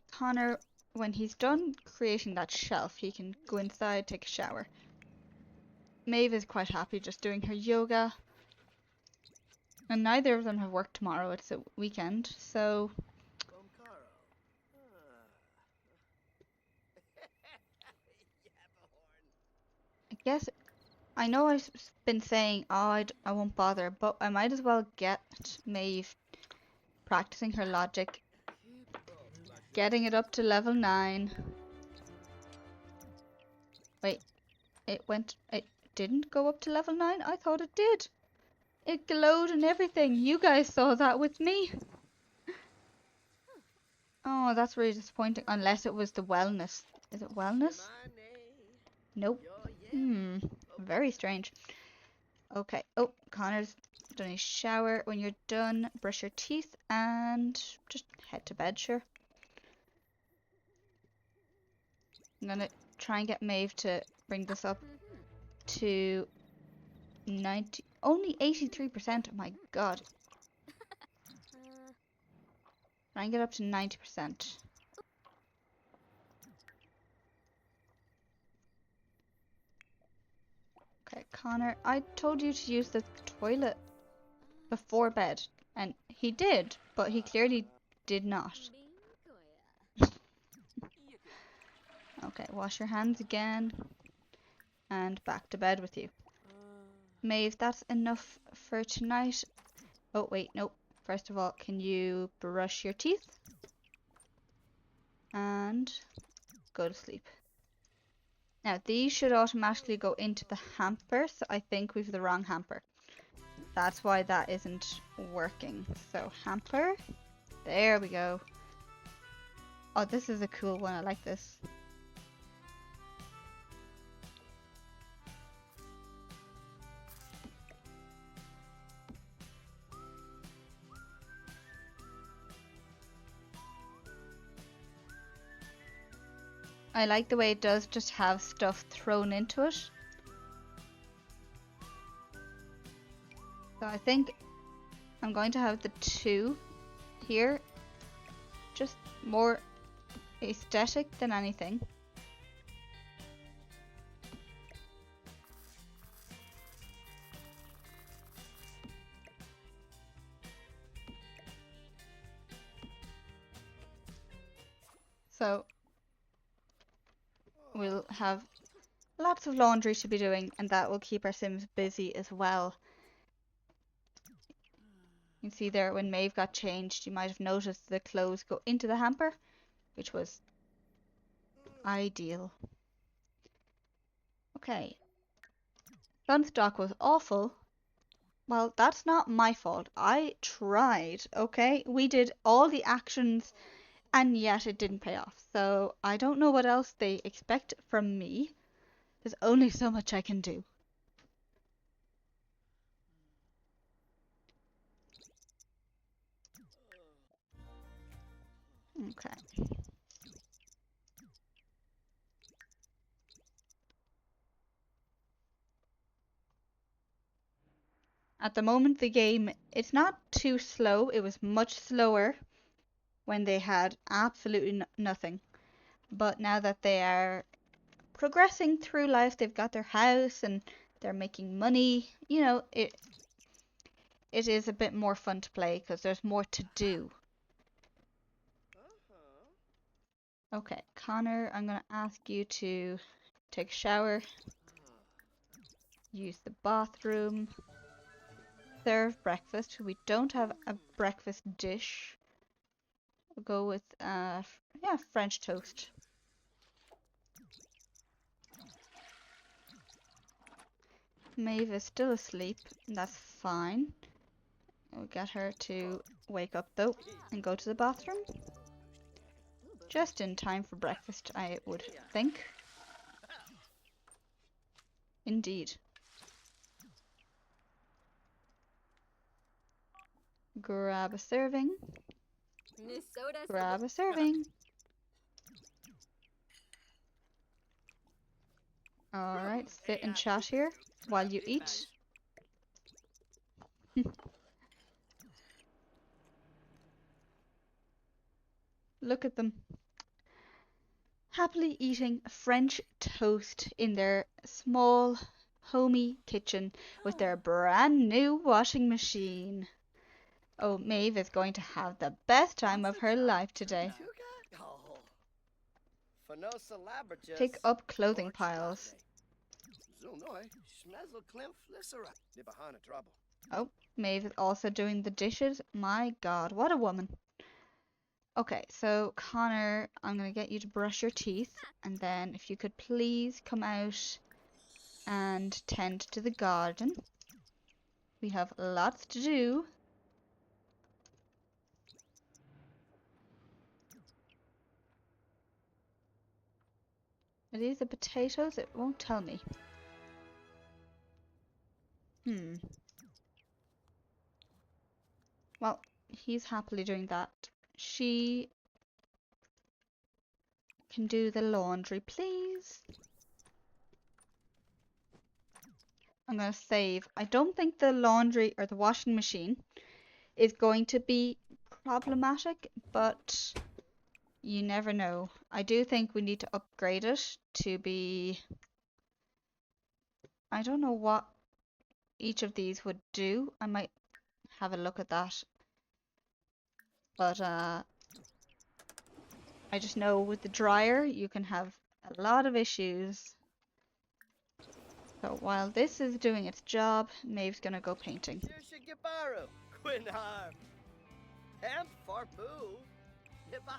Speaker 1: Connor, when he's done creating that shelf, he can go inside, take a shower. Maeve is quite happy just doing her yoga. And neither of them have work tomorrow, it's a weekend, so... I guess, I know I've been saying, oh, I won't bother, but I might as well get Maeve practicing her logic. Getting it up to level 9. Wait, it didn't go up to level 9? I thought it did. It glowed and everything. You guys saw that with me. Oh, that's really disappointing. Unless it was the wellness. Is it wellness? Nope. Very strange. Okay. Oh, Connor's done his shower. When you're done, brush your teeth and just head to bed, sure. I'm gonna try and get Maeve to bring this up to 90. Only 83%. Oh my god. Try and get up to 90%. Okay, Connor, I told you to use the toilet before bed, and he did, but he clearly did not. Okay, wash your hands again, and back to bed with you. Maeve, that's enough for tonight. Oh, wait, nope. First of all, can you brush your teeth? And go to sleep. Now, these should automatically go into the hamper, so I think we've the wrong hamper. That's why that isn't working. So, hamper. There we go. Oh, this is a cool one. I like this. I like the way it does just have stuff thrown into it. So I think I'm going to have the 2 here. Just more aesthetic than anything. So we'll have lots of laundry to be doing, and that will keep our Sims busy as well. You can see there when Maeve got changed, you might have noticed the clothes go into the hamper, which was ideal. Okay. Sunstock was awful. Well, that's not my fault. I tried, okay? We did all the actions and yet it didn't pay off. So I don't know what else they expect from me. There's only so much I can do. Okay. At the moment, the game, it's not too slow. It was much slower when they had absolutely nothing. But now that they are progressing through life, they've got their house and they're making money, you know, it is a bit more fun to play because there's more to do. Okay, Connor, I'm going to ask you to take a shower, use the bathroom, serve breakfast. We don't have a breakfast dish. We'll go with, yeah, French toast. Maeve is still asleep, and that's fine. We'll get her to wake up though and go to the bathroom. Just in time for breakfast, I would think. Indeed. Grab a serving. Grab a serving. Alright, sit and chat here while you eat. Look at them. Happily eating French toast in their small, homey kitchen with their brand new washing machine. Oh, Maeve is going to have the best time of her life today. Pick up clothing piles. Oh, Maeve is also doing the dishes. My God, what a woman. Okay, so Connor, I'm going to get you to brush your teeth. And then if you could please come out and tend to the garden. We have lots to do. Are these the potatoes? It won't tell me. Well, he's happily doing that. She can do the laundry, please. I'm going to save. I don't think the laundry or the washing machine is going to be problematic, but you never know. I do think we need to upgrade it to be... I don't know what each of these would do. I might have a look at that. But I just know with the dryer you can have a lot of issues. So while this is doing its job, Maeve's gonna go painting.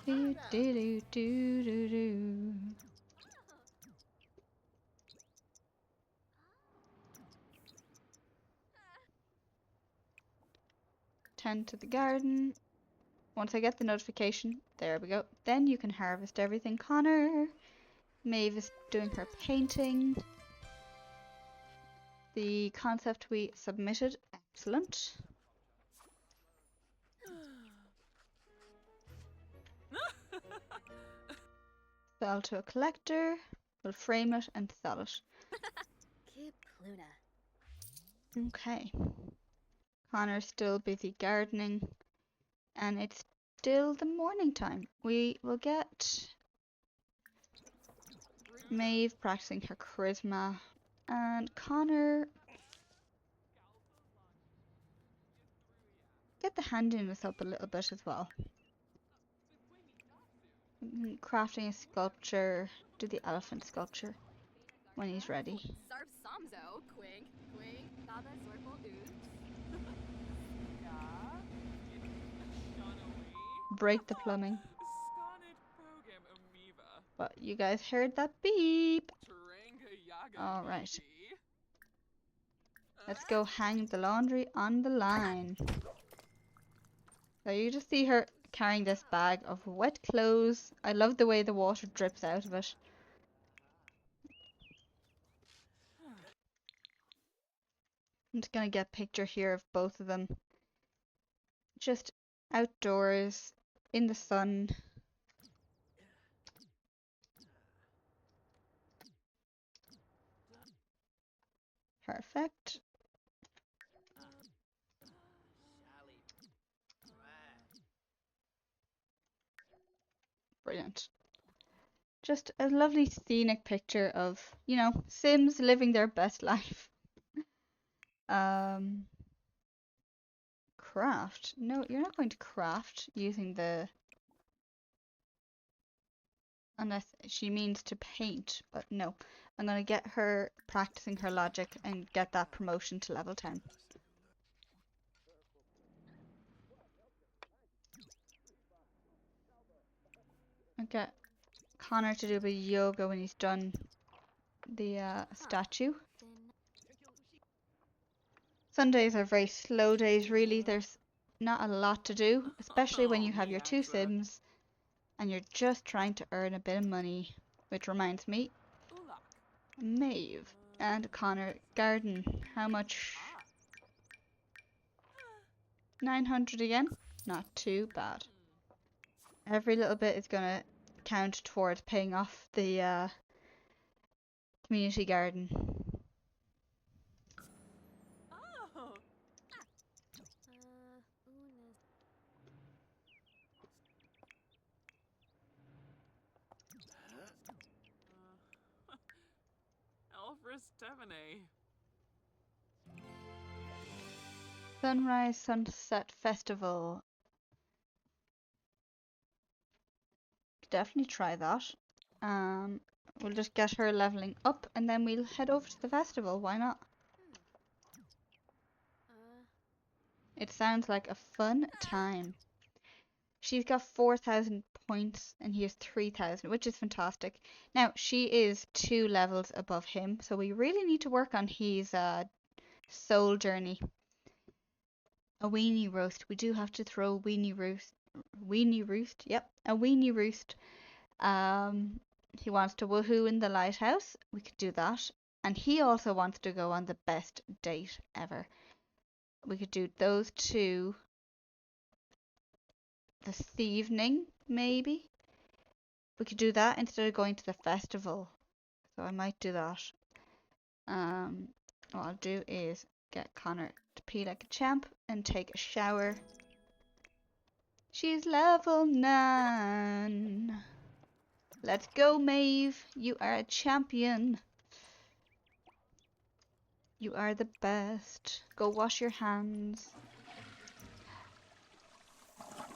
Speaker 1: Do, do, do, do, do, do. Tend to the garden. Once I get the notification, there we go. Then you can harvest everything, Connor. Maeve is doing her painting. The concept we submitted, excellent. Sell to a collector. We'll frame it and sell it. Okay. Connor's still busy gardening, and it's still the morning time. We will get Maeve practicing her charisma, and Connor get the handiness up a little bit as well. Crafting a sculpture, do the elephant sculpture when he's ready. Break the plumbing. But you guys heard that beep. Alright. Let's go hang the laundry on the line. So you just see her carrying this bag of wet clothes. I love the way the water drips out of it. I'm just gonna get a picture here of both of them. Just outdoors, in the sun. Perfect. Brilliant. Just a lovely scenic picture of, you know, Sims living their best life. Craft. No, you're not going to craft using the... Unless she means to paint, but no. I'm going to get her practicing her logic and get that promotion to level 10. I'll get Connor to do a bit of yoga when he's done the statue. Sundays are very slow days, really. There's not a lot to do, especially when you have your two Sims and you're just trying to earn a bit of money. Which reminds me, Maeve and Connor garden. How much? 900 again? Not too bad. Every little bit is gonna count towards paying off the community garden. Sunrise Sunset Festival. Definitely try that. We'll just get her leveling up and then we'll head over to the festival. Why not? It sounds like a fun time. She's got 4,000 points and he has 3,000, which is fantastic. Now, she is 2 levels above him, so we really need to work on his soul journey. A weenie roast. We do have to throw a weenie roost. Weenie roost? Yep, a weenie roost. He wants to woohoo in the lighthouse. We could do that. And he also wants to go on the best date ever. We could do those two this evening, maybe. We could do that instead of going to the festival. So I might do that. What I'll do is get Connor to pee like a champ and take a shower. She's level 9. Let's go, Maeve. You are a champion. You are the best. Go wash your hands.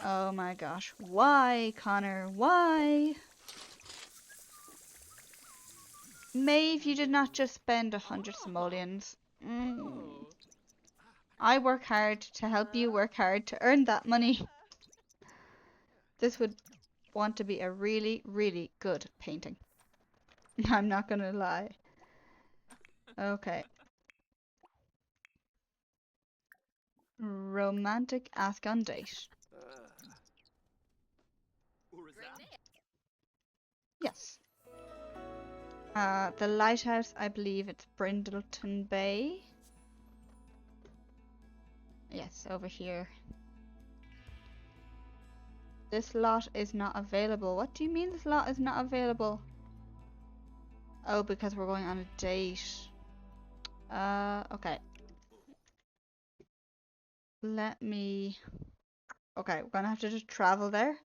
Speaker 1: Oh my gosh. Why, Connor? Why? Maeve, you did not just spend 100 simoleons. I work hard to help you work hard to earn that money. This would want to be a really, really good painting. I'm not gonna lie. Okay. Romantic ask on date. Yes. The lighthouse, I believe it's Brindleton Bay. Yes, over here. This lot is not available. What do you mean this lot is not available? Oh, because we're going on a date. Okay. Let me... Okay, we're gonna have to just travel there.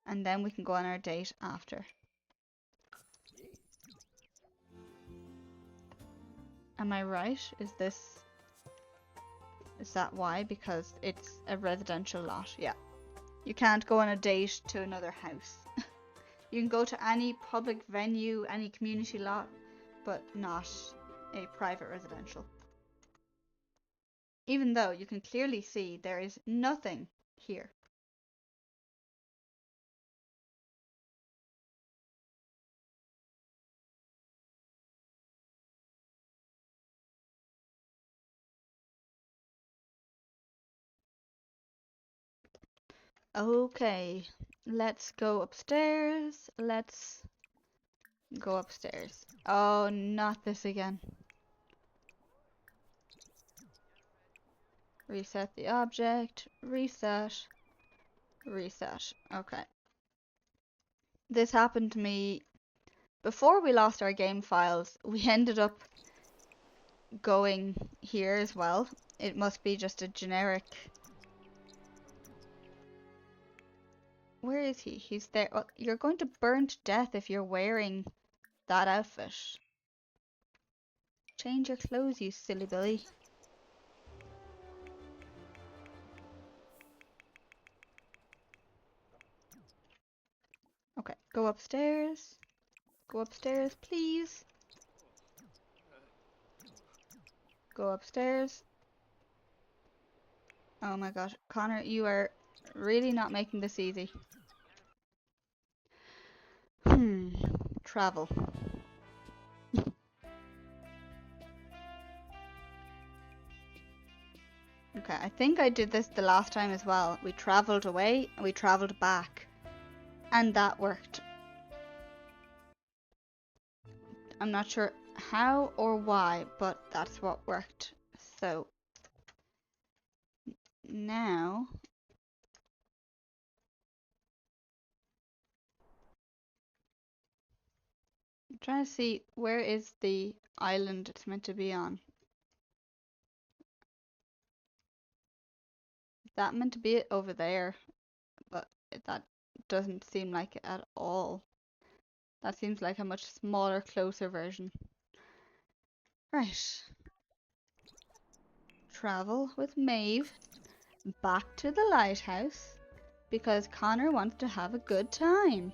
Speaker 1: And then we can go on our date after. Am I right? Is that why? Because it's a residential lot. Yeah. You can't go on a date to another house. You can go to any public venue, any community lot, but not a private residential. Even though you can clearly see there is nothing here. Okay, let's go upstairs. Let's go upstairs. Oh, not this again. Reset the object. Reset. Reset. Okay. This happened to me before we lost our game files. We ended up going here as well. It must be just a generic... Where is he? He's there. Well, you're going to burn to death if you're wearing that outfit. Change your clothes, you silly Billy. Okay, go upstairs. Go upstairs, please. Go upstairs. Oh my gosh, Connor, you are really not making this easy. Travel. Okay, I think I did this the last time as well. We traveled away and we traveled back. And that worked. I'm not sure how or why, but that's what worked. So now I'm trying to see where is the island it's meant to be on. Is that meant to be it over there? But that doesn't seem like it at all. That seems like a much smaller, closer version. Right. Travel with Maeve back to the lighthouse because Connor wants to have a good time.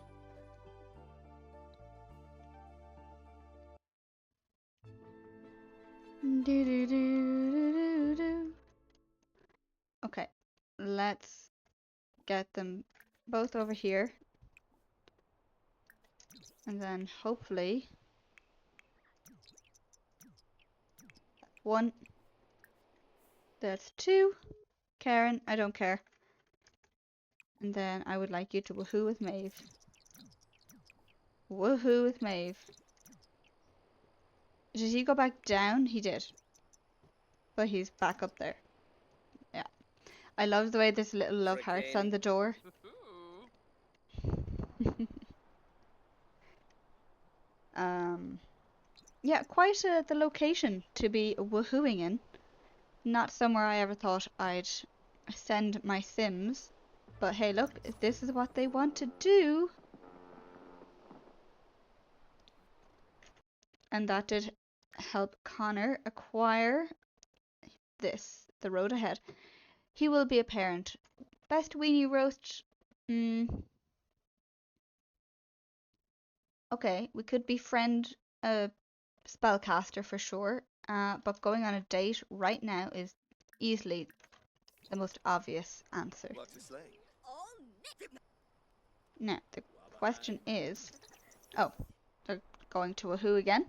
Speaker 1: Okay, let's get them both over here. And then hopefully one. That's two. Karen, I don't care. And then I would like you to woohoo with Maeve. Woohoo with Maeve. Did he go back down? He did. But he's back up there. Yeah. I love the way there's little love hearts on the door. Yeah, quite the location to be woohooing in. Not somewhere I ever thought I'd send my Sims. But hey, look, if this is what they want to do. And that did help Connor acquire this, the road ahead. He will be a parent. Best weenie roast. Okay, we could befriend a spellcaster for sure. But going on a date right now is easily the most obvious answer. Now, the question is... Oh, they're going to woohoo again?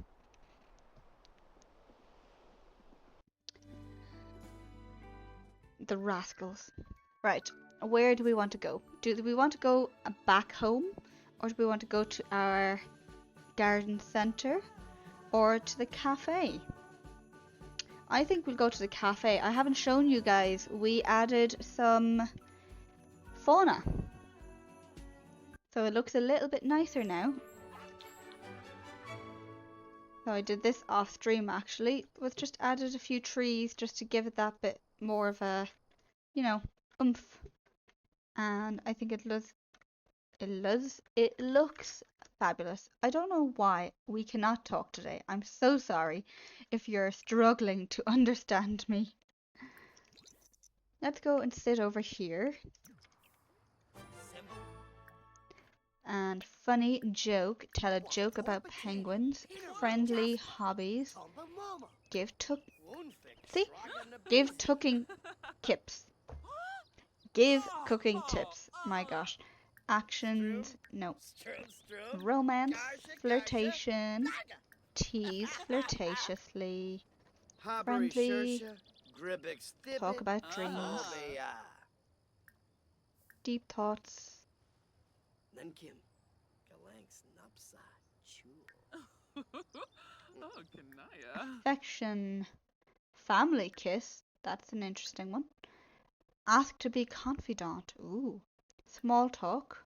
Speaker 1: The rascals. Right, where do we want to go? Do we want to go back home? Or do we want to go to our garden centre? Or to the cafe? I think we'll go to the cafe. I haven't shown you guys. We added some fauna. So it looks a little bit nicer now. So I did this off stream actually. We've just added a few trees just to give it that bit more of a, you know, oomph. And I think it looks fabulous. I don't know why we cannot talk today. I'm so sorry if you're struggling to understand me. Let's go and sit over here. And funny joke. Tell a joke about penguins. Friendly hobbies. Give cooking tips. Give cooking tips. My gosh. Actions. No. Romance. Flirtation. Tease flirtatiously. Friendly. Talk about dreams. Deep thoughts.
Speaker 3: Oh, Kanaya.
Speaker 1: Affection. Family kiss. That's an interesting one. Ask to be confidant. Ooh. Small talk.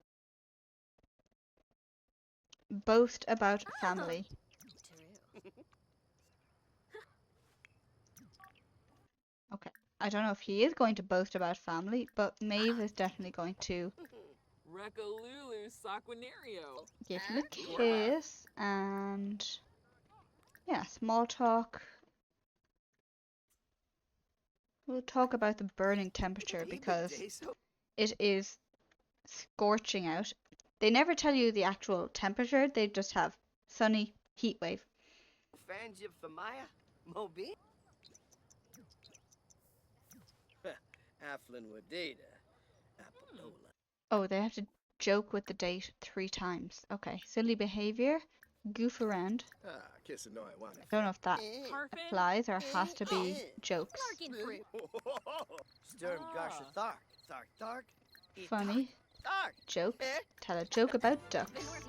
Speaker 1: Boast about family. Okay. I don't know if he is going to boast about family, but Maeve is definitely going to
Speaker 3: Rekalulu Saquinario.
Speaker 1: give him a kiss and yeah, small talk. We'll talk about the burning temperature because it is scorching out. They never tell you the actual temperature, they just have sunny heat wave. Oh, they have to joke with the date 3 times. Okay, silly behavior, goof around. I don't know if that applies or has to be jokes. Funny jokes. Tell a joke about ducks.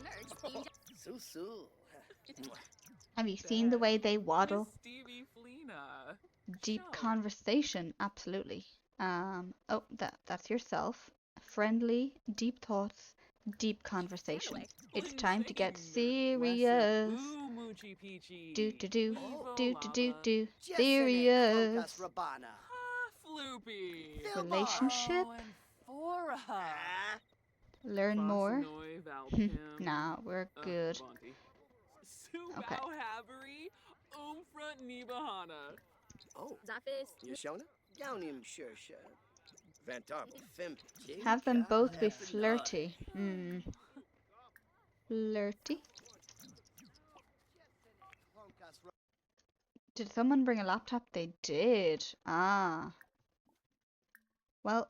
Speaker 1: Have you seen the way they waddle? Deep conversation, absolutely. Oh, that's yourself. Friendly, deep thoughts, deep conversation. It's time to get serious. Do do do do do do do. Serious. Relationship. Learn more. Nah, we're good. Okay. Have them both be flirty. Flirty. Did someone bring a laptop? They did. Ah. Well.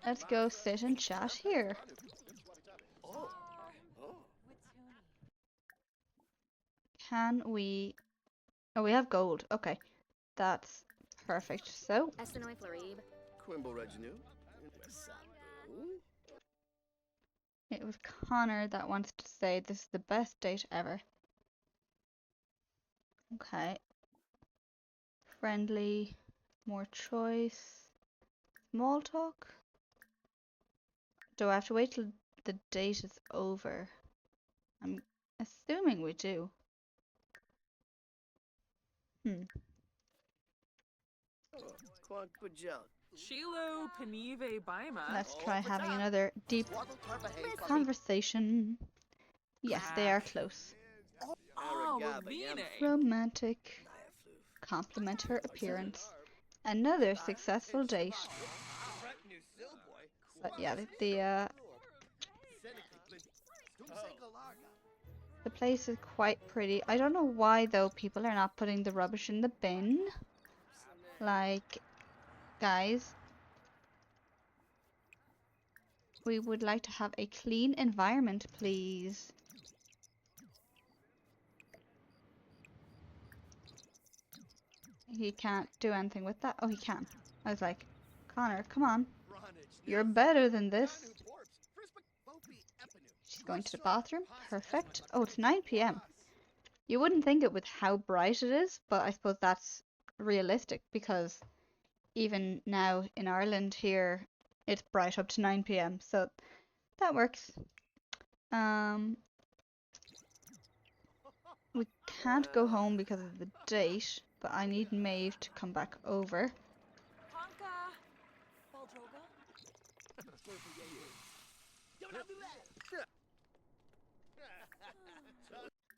Speaker 1: Let's go sit and chat here. Can we... Oh, we have gold. Okay. That's perfect. So... It was Connor that wants to say this is the best date ever. Okay. Friendly. More choice. Small talk. Do I have to wait till the date is over? I'm assuming we do.
Speaker 3: Shiloh Panive Baima.
Speaker 1: Let's try having another deep conversation. Yes, they are close.
Speaker 3: Oh, Ravine.
Speaker 1: Romantic. Compliment her appearance. Another successful date. But yeah, the place is quite pretty. I don't know why though people are not putting the rubbish in the bin. Like, guys, we would like to have a clean environment, please. He can't do anything with that. Oh, he can. I was like, Connor, come on. You're better than this. She's going to the bathroom. Perfect. Oh, it's 9 p.m. You wouldn't think it with how bright it is, but I suppose that's realistic because even now in Ireland here, it's bright up to 9 p.m. So that works. We can't go home because of the date, but I need Maeve to come back over.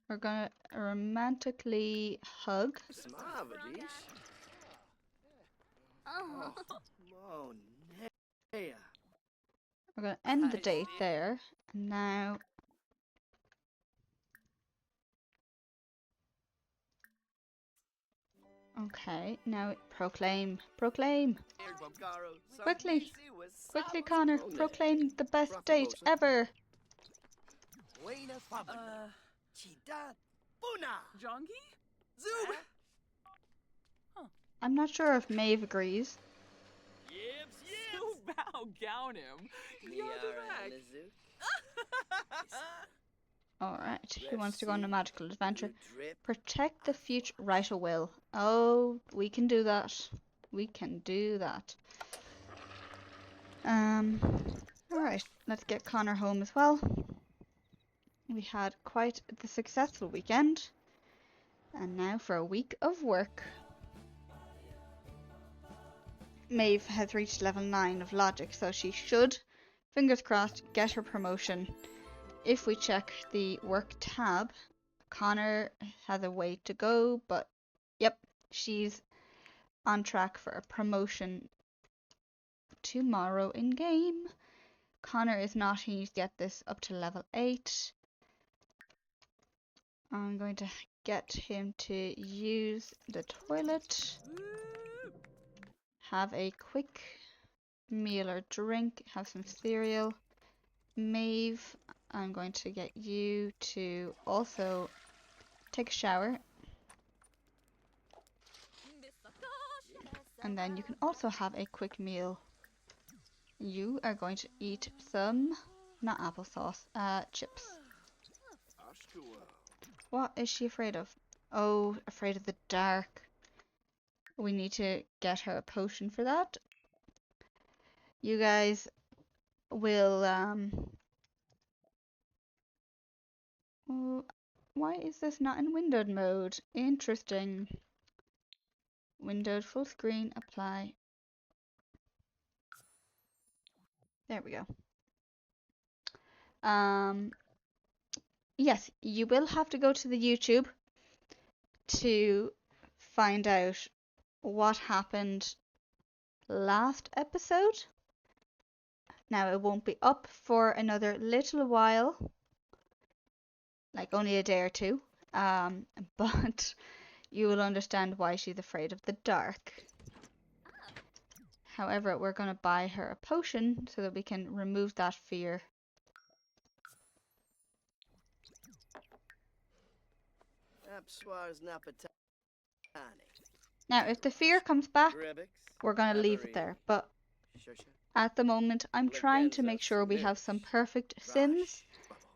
Speaker 1: We're gonna romantically hug. We're gonna end the date there. And now... Okay, now proclaim. Proclaim! Quickly! Quickly, Connor! Proclaim the best date ever!
Speaker 3: Jongi?
Speaker 1: I'm not sure if Maeve agrees.
Speaker 3: Bow gown him.
Speaker 1: Alright, he wants to go on a magical adventure. Protect the future. Right, I will. Oh, we can do that. We can do that. Alright, let's get Connor home as well. We had quite the successful weekend. And now for a week of work. Maeve has reached level 9 of logic, so she should, fingers crossed, get her promotion. If we check the work tab, Connor has a way to go, but yep, she's on track for a promotion tomorrow in game. Connor is not. He needs to get this up to level 8. I'm going to get him to use the toilet. Have a quick meal or drink. Have some cereal. Maeve, I'm going to get you to also take a shower. And then you can also have a quick meal. You are going to eat some, not applesauce, chips. What is she afraid of? Oh, afraid of the dark. We need to get her a potion for that. You guys will, oh, why is this not in windowed mode? Interesting. Windowed full screen, apply. There we go. Yes, you will have to go to the YouTube to find out what happened last episode. Now it won't be up for another little while, like only a day or two, but you will understand why she's afraid of the dark. However, we're going to buy her a potion so that we can remove that fear. Now, if the fear comes back, we're going to leave it there. But at the moment, I'm trying to make sure we have some perfect Sims,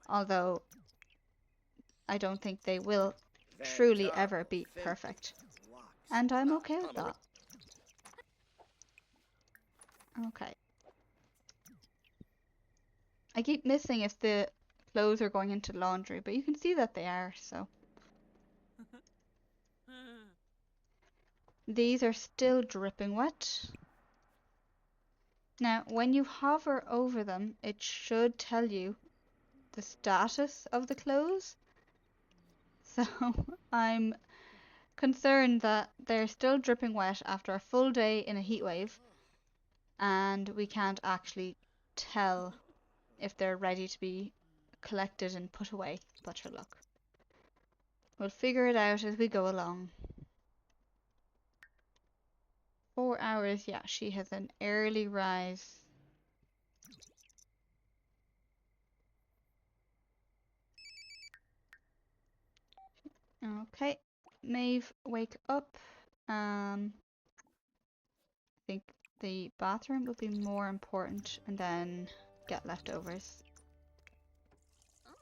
Speaker 1: although I don't think they will truly ever be perfect. And I'm okay with that. Okay. I keep missing if the clothes are going into laundry, but you can see that they are, so. These are still dripping wet. Now, when you hover over them, it should tell you the status of the clothes. So I'm concerned that they're still dripping wet after a full day in a heat wave, and we can't actually tell if they're ready to be collected and put away. But sure, look. We'll figure it out as we go along. 4 hours, yeah, she has an early rise. Okay, Maeve, wake up. I think the bathroom will be more important, and then get leftovers.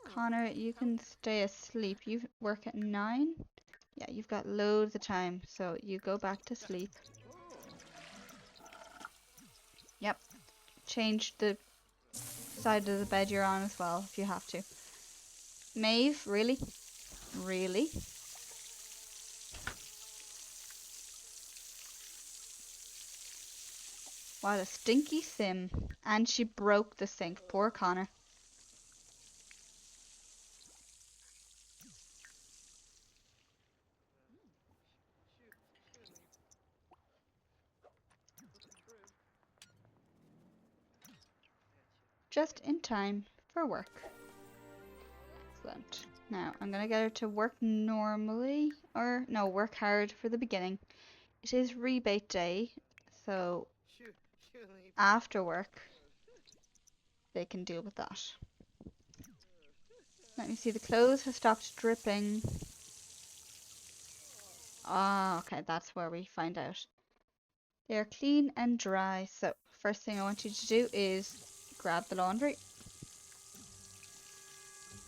Speaker 1: Connor, you can stay asleep. You work at 9? Yeah, you've got loads of time, so you go back to sleep. Yep, change the side of the bed you're on as well, if you have to. Maeve, really? Really? What a stinky sim. And she broke the sink. Poor Connor. Just in time for work. Excellent. Now, I'm going to get her to work normally. Or, no, work hard for the beginning. It is rebate day. So, after work, they can deal with that. Let me see. The clothes have stopped dripping. Ah, okay. That's where we find out. They are clean and dry. So, first thing I want you to do is grab the laundry.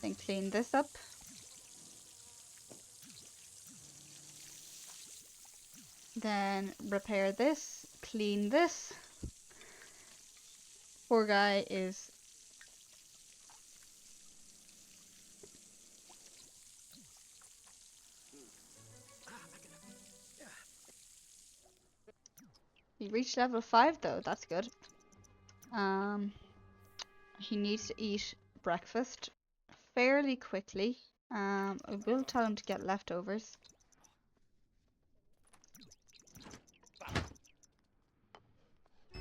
Speaker 1: Then clean this up. Then repair this, clean this. Poor guy is... He reached level 5 though, that's good. He needs to eat breakfast fairly quickly. I will tell him to get leftovers.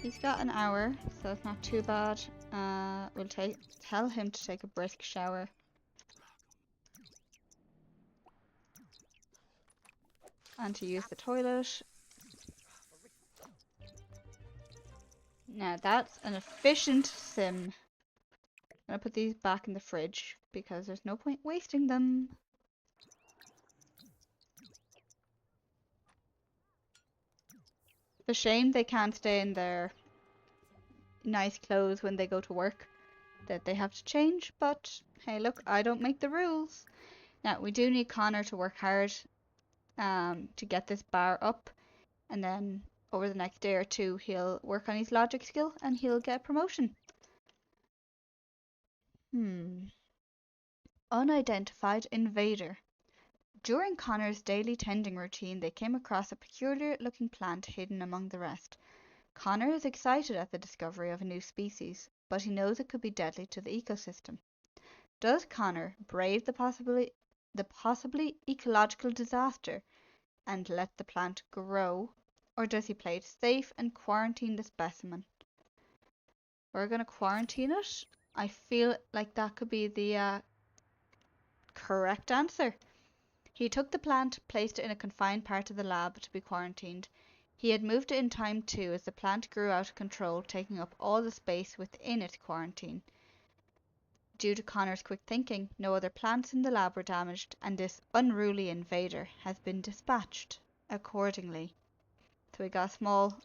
Speaker 1: He's got an hour, so it's not too bad. We'll tell him to take a brisk shower. And to use the toilet. Now that's an efficient sim. I'm gonna put these back in the fridge because there's no point wasting them. It's a shame they can't stay in their nice clothes when they go to work, that they have to change, but hey look, I don't make the rules. Now we do need Connor to work hard to get this bar up, and then over the next day or two he'll work on his logic skill and he'll get promotion. Unidentified invader. During Connor's daily tending routine, they came across a peculiar looking plant hidden among the rest. Connor is excited at the discovery of a new species, but he knows it could be deadly to the ecosystem. Does Connor brave the possibly ecological disaster and let the plant grow, or does he play it safe and quarantine the specimen? We're going to quarantine it. I feel like that could be the correct answer. He took the plant, placed it in a confined part of the lab to be quarantined. He had moved it in time too, as the plant grew out of control, taking up all the space within its quarantine. Due to Connor's quick thinking, no other plants in the lab were damaged, and this unruly invader has been dispatched accordingly. So we got a small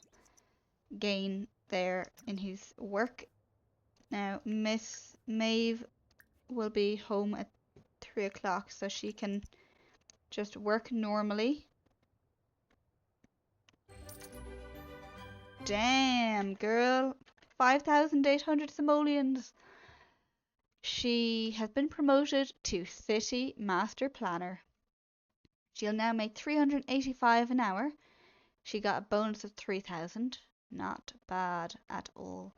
Speaker 1: gain there in his work. Now, Miss Maeve will be home at 3 o'clock, so she can just work normally. Damn, girl. 5,800 simoleons. She has been promoted to City Master Planner. She'll now make 385 an hour. She got a bonus of 3,000. Not bad at all.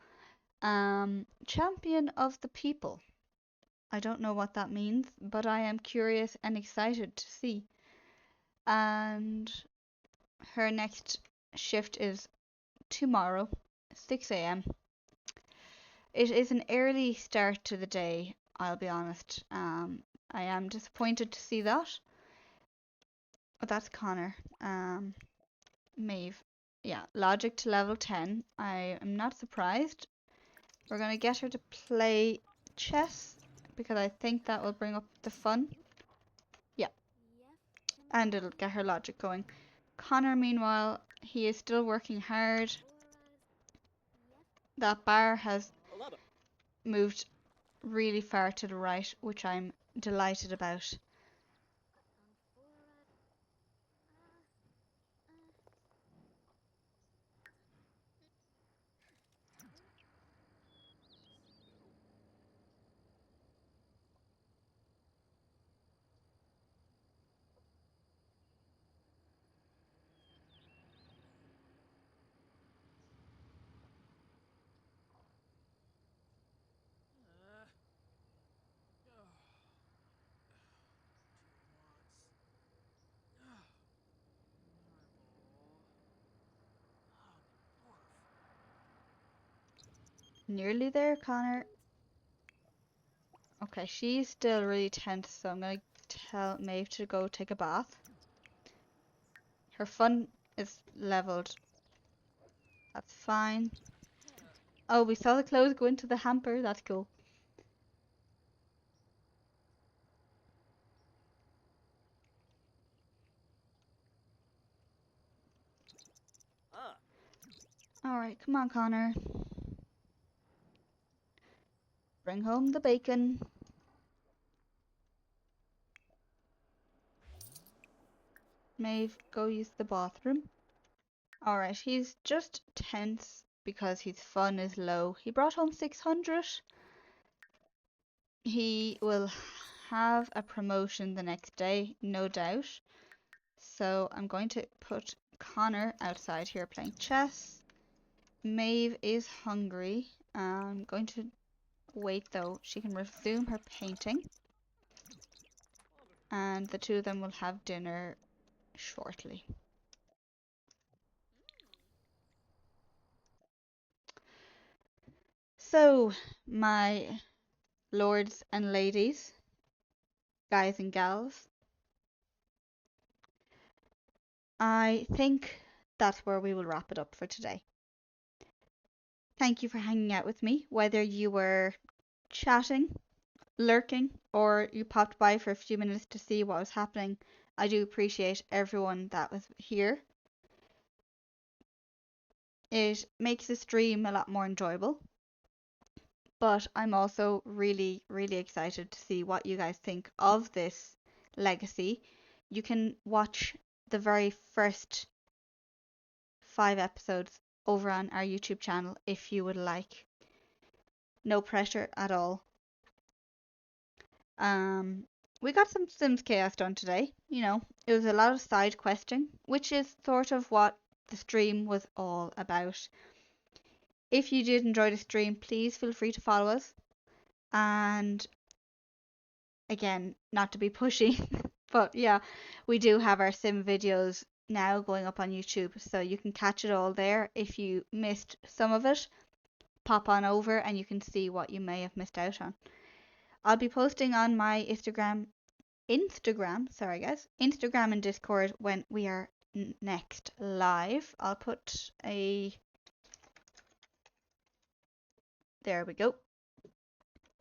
Speaker 1: Champion of the People. I don't know what that means, but I am curious and excited to see. And her next shift is tomorrow, 6 a.m. It is an early start to the day, I'll be honest. I am disappointed to see that. Oh, that's Connor. Maeve. Yeah, logic to level 10. I am not surprised. We're going to get her to play chess because I think that will bring up the fun. Yeah. And it'll get her logic going. Connor, meanwhile, he is still working hard. That bar has moved really far to the right, which I'm delighted about. Nearly there, Connor. Okay, she's still really tense, so I'm gonna tell Maeve to go take a bath. Her fun is leveled. That's fine. Oh, we saw the clothes go into the hamper. That's cool. Alright, come on, Connor. Bring home the bacon. Maeve, go use the bathroom. Alright, he's just tense because his fun is low. He brought home 600. He will have a promotion the next day, no doubt. So I'm going to put Connor outside here playing chess. Maeve is hungry. I'm going to wait though. She can resume her painting. And the two of them will have dinner shortly. So, my lords and ladies, guys and gals, I think that's where we will wrap it up for today. Thank you for hanging out with me, whether you were chatting, lurking, or you popped by for a few minutes to see what was happening. I do appreciate everyone that was here. It makes the stream a lot more enjoyable. But I'm also really, really excited to see what you guys think of this legacy. You can watch the very first 5 episodes over on our YouTube channel if you would like. No pressure at all. We got some Sims Chaos done today. You know, it was a lot of side questing, which is sort of what the stream was all about. If you did enjoy the stream, please feel free to follow us. And again, not to be pushy, but yeah, we do have our sim videos now going up on YouTube, so you can catch it all there. If you missed some of it, pop on over and you can see what you may have missed out on. I'll be posting on my Instagram and Discord when we are next live. I'll put a. There we go.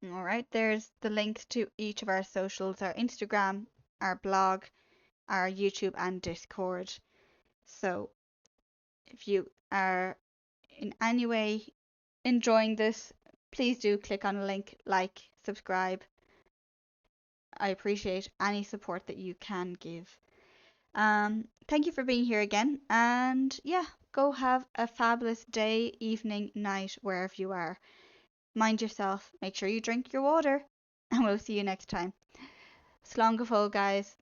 Speaker 1: All right, there's the links to each of our socials, our Instagram, our blog, our YouTube, and Discord. So if you are in any way enjoying this, please do click on a link, like, subscribe. I appreciate any support that you can give. Thank you for being here again, and yeah, go have a fabulous day, evening, night, wherever you are. Mind yourself, make sure you drink your water, and we'll see you next time. Slán go fóill, guys.